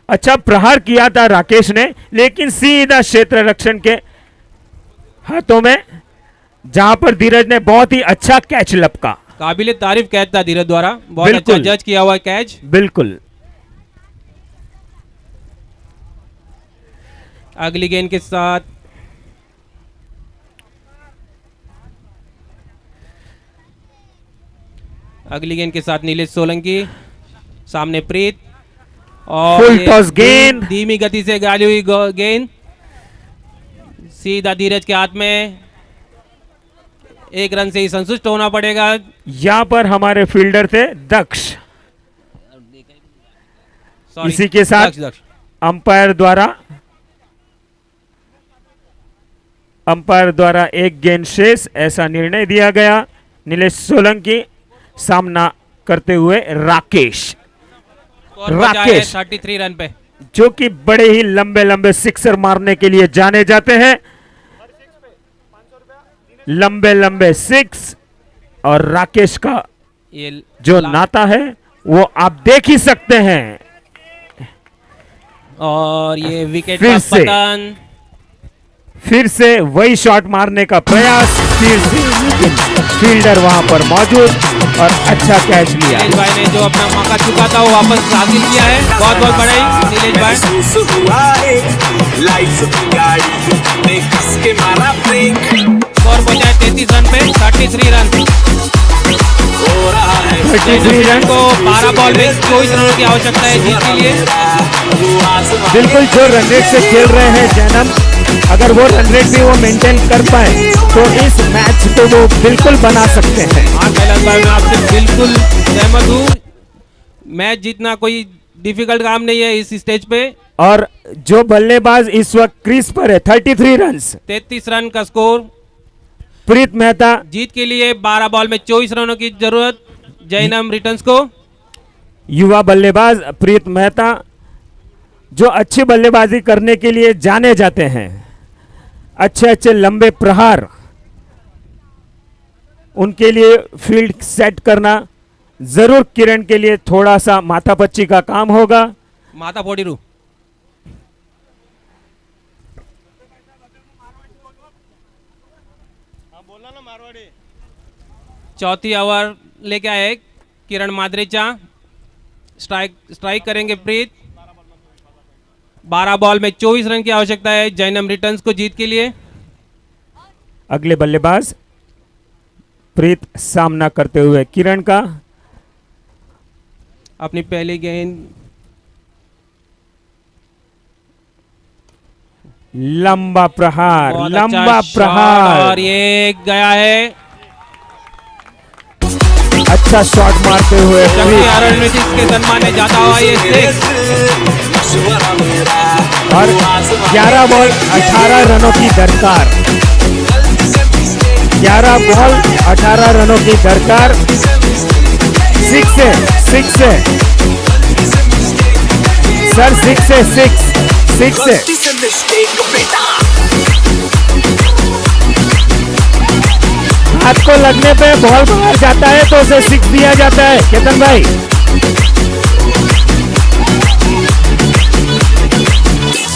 अच्छा प्रहार किया था राकेश ने, लेकिन सीधा क्षेत्र रक्षण के हाथों में, जहां पर धीरज ने बहुत ही अच्छा कैच लपका। काबिले तारीफ कैच था धीरज द्वारा, बहुत अच्छा बिल्कुल। जज किया हुआ कैच। बिल्कुल। अगली गेंद के साथ नीलेश सोलंकी, सामने प्रीत और फुल ये टॉस गेंद। धीमी गति से गाली हुई गेंद सीधा धीरज के हाथ में। 1 रन से ही संतुष्ट होना पड़ेगा। यहां पर हमारे फील्डर थे दक्ष। Sorry, इसी के साथ दक्ष। अंपायर द्वारा 1 गेंद शेष, ऐसा निर्णय दिया गया। नीलेश सोलंकी सामना करते हुए राकेश, स्कोर पहुंचा है राकेश 33 रन पे। जो कि बड़े ही लंबे लंबे सिक्सर मारने के लिए जाने जाते हैं। लंबे लंबे 6 और राकेश का ये जो नाता है वो आप देख ही सकते हैं। और ये विकेट फिर का से। पतन। फिर से वही शॉट मारने का प्रयास, फिर से लेकिन फील्डर वहां पर मौजूद और अच्छा कैच लिया। नीलेश भाई ने जो अपना मौका चुका था वो वापस हासिल किया है। बहुत बहुत बधाई नीलेश भाई। स्कोर पहुंचा है 33 रन पे, 33 रन। 33 रन को 12 बॉल में 24 रनों की आवश्यकता है जीत के लिए। बिल्कुल जो रन रेट से खेल रहे हैं जैनम, अगर वो रन रेट भी वो मेंटेन कर पाए तो इस मैच को वो बिल्कुल बना सकते हैं। हाँ कैलाश भाई, मैं आपसे बिल्कुल सहमत हूँ। मैच जीतना कोई डिफिकल्ट काम नहीं है इस स्टेज पे। और जो बल्लेबाज इस वक्त क्रीज पर है 33 रन, 33 रन का स्कोर। प्रीत मेहता जीत के लिए 12 बॉल में 24 रनों की जरूरत जैनम रिटर्न्स को। युवा बल्लेबाज प्रीत मेहता जो अच्छी बल्लेबाजी करने के लिए जाने जाते हैं। अच्छे अच्छे लंबे प्रहार, उनके लिए फील्ड सेट करना जरूर किरण के लिए थोड़ा सा माथापच्ची का काम होगा। माता फोड़ीरू। हाँ बोला ना मारवाड़ी। चौथी ओवर लेके आए किरण माद्रेचा। स्ट्राइक करेंगे प्रीत। 12 बॉल में 24 रन की आवश्यकता है जैनम रिटर्न्स को जीत के लिए। अगले बल्लेबाज प्रीत सामना करते हुए किरण का। अपनी पहली गेंद लंबा प्रहार, बहुत लंबा अच्छा प्रहार शॉट और ये गया है। अच्छा शॉट मारते हुए जबकि रणनीतिक के सम्मान में जाता हुआ ये 6 और 11 बॉल 18 रनों की दरकार। 11 बॉल 18 रनों की दरकार। 6 है सर, 6 है 6 है। हाथ को लगने पे बॉल बाहर जाता है तो उसे 6 दिया जाता है केतन भाई।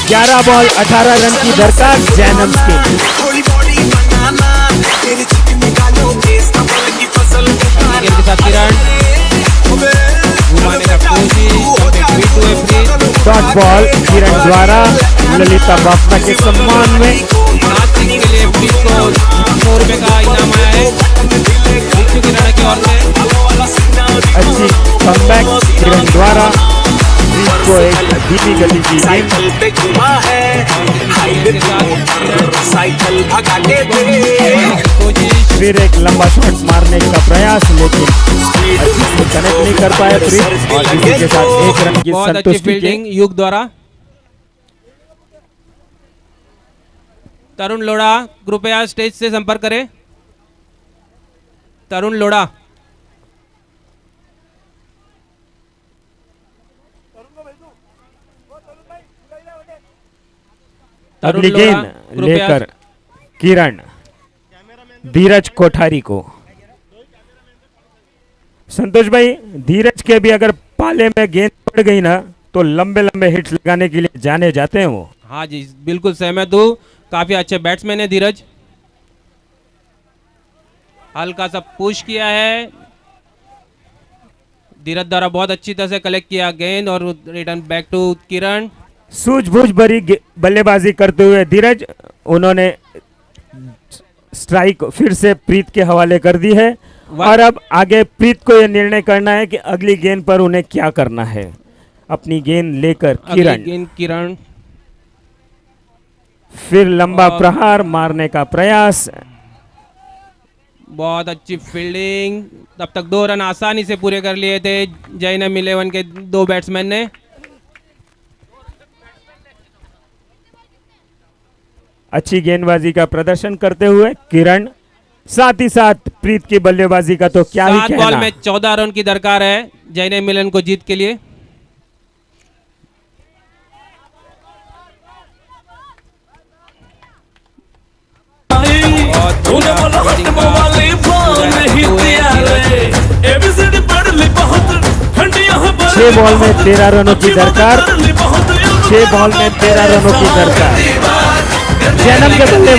11 बॉल 18 रन की दरकार जैनम्स के लिए। गेंद के साथ किरण घुमाने का कोशिश। डॉट बॉल किरण द्वारा ललिता बापना के सम्मान में। नासिक के लिए प्रीत को 100 रुपए का इनाम आया है भिक्षु की राणा की ओर से। अच्छी कमबैक किरण द्वारा प्रीत को एक धीमी गति की गेंद। फिर एक लंबा शॉट मारने का प्रयास लेकिन अच्छी से कनेक्ट नहीं कर पाए प्रीत और इसी के साथ एक रन की बहुत अच्छी संतुष्टि के। फील्डिंग युग द्वारा। तरुण लोढ़ा कृपया स्टेज से संपर्क करें। तरुण लोढ़ा अगली गेंद लेकर किरण धीरज कोठारी को। संतोष भाई, धीरज के भी अगर पाले में गेंद पड़ गई ना तो लंबे लंबे हिट्स लगाने के लिए जाने जाते हैं वो। हाँ जी बिल्कुल सहमत हूँ। काफी अच्छे बैट्समैन है धीरज। हल्का सा पुश किया है धीरज द्वारा, बहुत अच्छी तरह से कलेक्ट किया गेंद और रिटर्न बैक टू किरण। सूझबूझ भरी बल्लेबाजी करते हुए धीरज, उन्होंने स्ट्राइक फिर से प्रीत के हवाले कर दी है और अब आगे प्रीत को यह निर्णय करना है कि अगली गेंद पर उन्हें क्या करना है। अपनी गेंद लेकर किरण फिर लंबा प्रहार मारने का प्रयास। बहुत अच्छी फील्डिंग। तब तक 2 रन आसानी से पूरे कर लिए थे जैनम 11 के 2 बैट्समैन ने। अच्छी गेंदबाजी का प्रदर्शन करते हुए किरण, साथ ही साथ प्रीत की बल्लेबाजी का तो क्या ही 7 कहना। बॉल में 14 रन की दरकार है जैनम 11 को जीत के लिए। तूने बोला हट वाली बात नहीं तैयार है। एबीसीडी पढ़ ली बहुत ठंडियां हैं। 6 बॉल में 13 रनों की दरकार। 6 बॉल में 13 रनों की दरकार। जैनम के बल्ले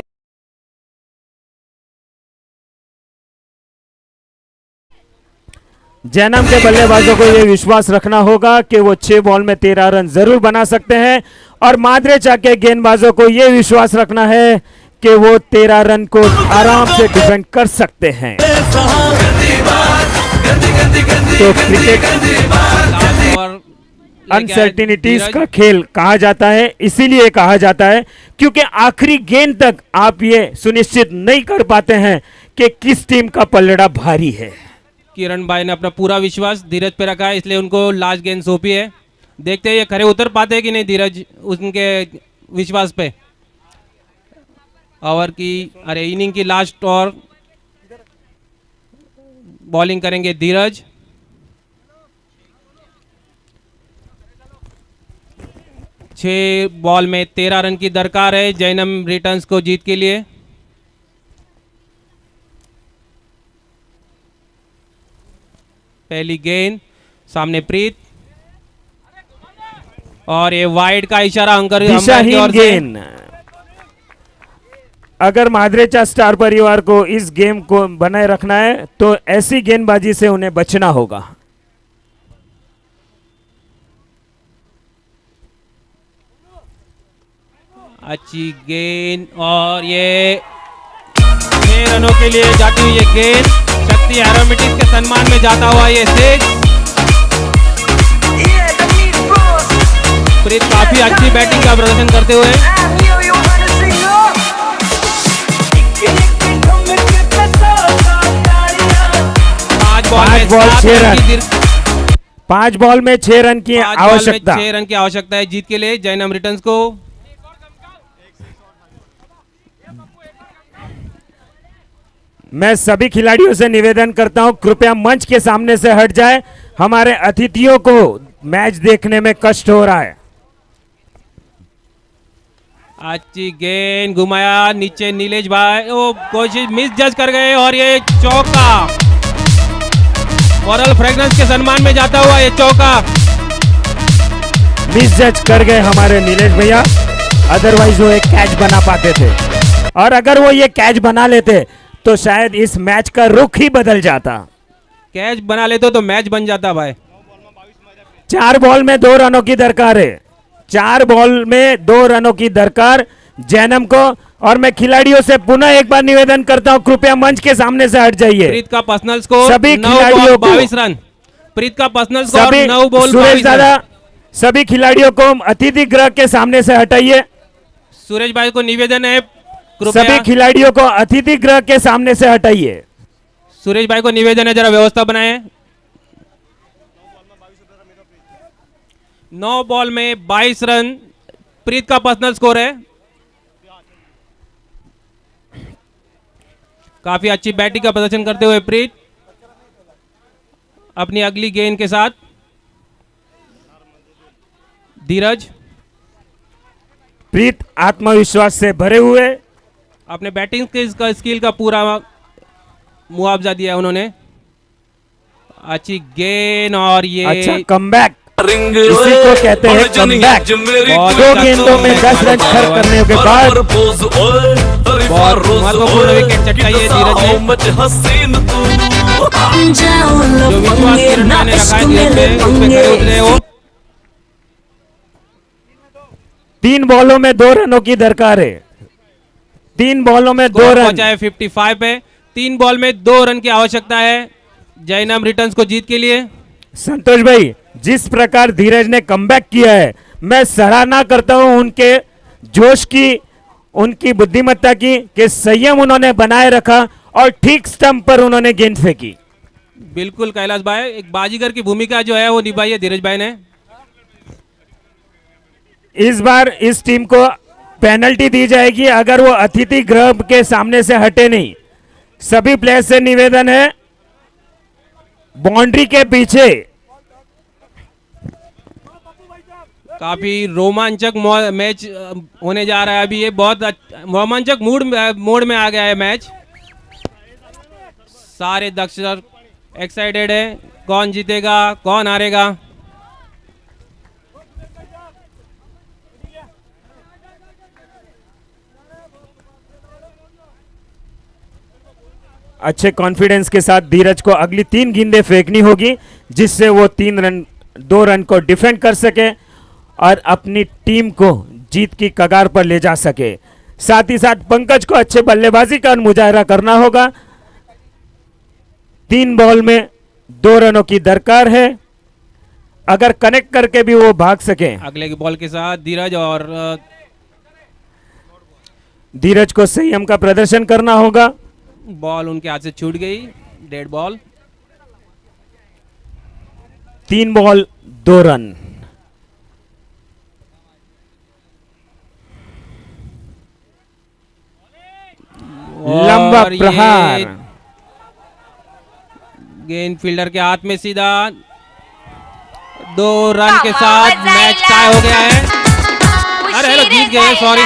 जैनम के बल्लेबाजों को यह विश्वास रखना होगा कि वो 6 बॉल में 13 रन जरूर बना सकते हैं और माद्रेचा के गेंदबाजों को यह विश्वास रखना है कि वो 13 रन को आराम से डिफेंड कर सकते हैं। तो क्रिकेट अनसर्टिनिटीज का खेल कहा जाता है, इसीलिए कहा जाता है क्योंकि आखिरी गेंद तक आप ये सुनिश्चित नहीं कर पाते हैं कि किस टीम का पल्लड़ा भारी है। किरण भाई ने अपना पूरा विश्वास धीरज पे रखा है, इसलिए उनको लास्ट गेंद सौंपी है। देखते हैं ये खरे उतर पाते हैं कि नहीं धीरज उनके विश्वास पे। ओवर की इनिंग की लास्ट और बॉलिंग करेंगे धीरज। छह बॉल में 13 रन की दरकार है जैनम रिटर्न्स को जीत के लिए। पहली गेंद सामने प्रीत और ये वाइड का इशारा अंकर की ओर से। गेंद अगर माद्रेचा स्टार परिवार को इस गेम को बनाए रखना है तो ऐसी गेंदबाजी से उन्हें बचना होगा। अच्छी गेंद और ये 6 रनों के लिए जाती हुई ये गेंद शक्ति एरोमेटिक्स के सम्मान में जाता हुआ ये सिक्स। प्रीत काफी अच्छी बैटिंग का प्रदर्शन करते हुए 5 बॉल में 6 रन की आवश्यकता। 6 रन की आवश्यकता है जीत के लिए जयनम रिटर्न्स को। मैं सभी खिलाड़ियों से निवेदन करता हूं कृपया मंच के सामने से हट जाए, हमारे अतिथियों को मैच देखने में कष्ट हो रहा है। अच्छी गेंद घुमाया नीचे नीलेश भाई, वो कोशिश मिस जज कर गए और ये चौका फ्लोरल फ्रेग्रेंस के सम्मान में जाता हुआ ये चौका। मिस जज कर गए हमारे नीलेश भैया, अदरवाइज वो एक कैच बना पाते थे और अगर वो ये कैच बना लेते तो शायद इस मैच का रुख ही बदल जाता। कैच बना लेते तो मैच बन जाता भाई। 4 बॉल में 2 रनों की दरकार है, 4 बॉल में 2 रनों की दरकार जैनम को। और मैं खिलाड़ियों से पुनः एक बार निवेदन करता हूं कृपया मंच के सामने से हट जाइए। प्रीत का पर्सनल स्कोर सभी खिलाड़ियों को 22 रन। प्रीत का personal score 9 ball Suresh Dada सभी खिलाड़ियों को अतिथि गृह के सामने से हटाइए। सुरेश भाई को निवेदन है सभी खिलाड़ियों को अतिथि गृह के सामने से हटाइए। सुरेश भाई को निवेदन है जरा व्यवस्था बनाएं। 9 बॉल में 22 रन प्रीत का पर्सनल स्कोर है। काफी अच्छी बैटिंग का प्रदर्शन करते हुए प्रीत अपनी अगली गेंद के साथ। धीरज प्रीत आत्मविश्वास से भरे हुए अपने बैटिंग के स्किल का पूरा मुआवजा दिया उन्होंने। अच्छी गेंद और ये अच्छा कमबैक, इसी को कहते हैं कमबैक। 2 गेंदों में 10 रन खर्च करने के बाद महत्वपूर्ण विकेट चटकाई धीरज ने। जो विश्वास किरण ने रखा है धीरज पे, उस पे खड़े उतरे वो। 3 बॉलों में 2 रनों की दरकार है, 3 बॉलों में 2 रन पहुंचा है 55 पे। 3 बॉल में 2 रन की आवश्यकता है जयनम रिटर्न्स को जीत के लिए। संतोष भाई जिस प्रकार धीरज ने कमबैक किया है मैं सराहना करता हूं उनके जोश की, उनकी बुद्धिमत्ता की कि संयम उन्होंने बनाए रखा और ठीक स्टंप पर उन्होंने गेंद फेंकी। बिल्कुल कैलाश भाई, एक बाजीगर की भूमिका जो है वो निभाई है धीरज भाई ने। इस बार इस टीम को पेनल्टी दी जाएगी अगर वो अतिथि गृह के सामने से हटे नहीं। सभी प्लेयर्स से निवेदन है बाउंड्री के पीछे। काफी रोमांचक मैच होने जा रहा है अभी। ये बहुत रोमांचक मोड में आ गया है मैच। सारे दर्शक एक्साइटेड है, कौन जीतेगा कौन हारेगा। अच्छे कॉन्फिडेंस के साथ धीरज को अगली 3 गेंदें फेंकनी होगी जिससे वो 2 रन को डिफेंड कर सके और अपनी टीम को जीत की कगार पर ले जा सके। साथ ही साथ पंकज को अच्छे बल्लेबाजी का मुजाहरा करना होगा। 3 बॉल में 2 रनों की दरकार है, अगर कनेक्ट करके भी वो भाग सके। अगले की बॉल के साथ धीरज और धीरज को संयम का प्रदर्शन करना होगा। बॉल उनके हाथ से छूट गई, डेड बॉल। 3 ball 2 run. लंबा प्रहार, गेंद फील्डर के हाथ में सीधा। 2 रन के साथ मैच टाई हो गया है। अरे हेलो जीत गए, सॉरी।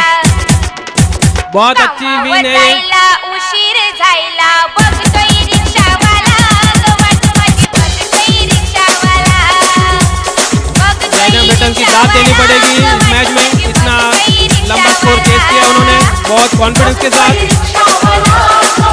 बहुत अच्छी विन है। जयनम रिटर्न की दाद देनी पड़ेगी इस मैच में। इतना लंबा स्कोर चेस किया उन्होंने, बहुत कॉन्फिडेंस के साथ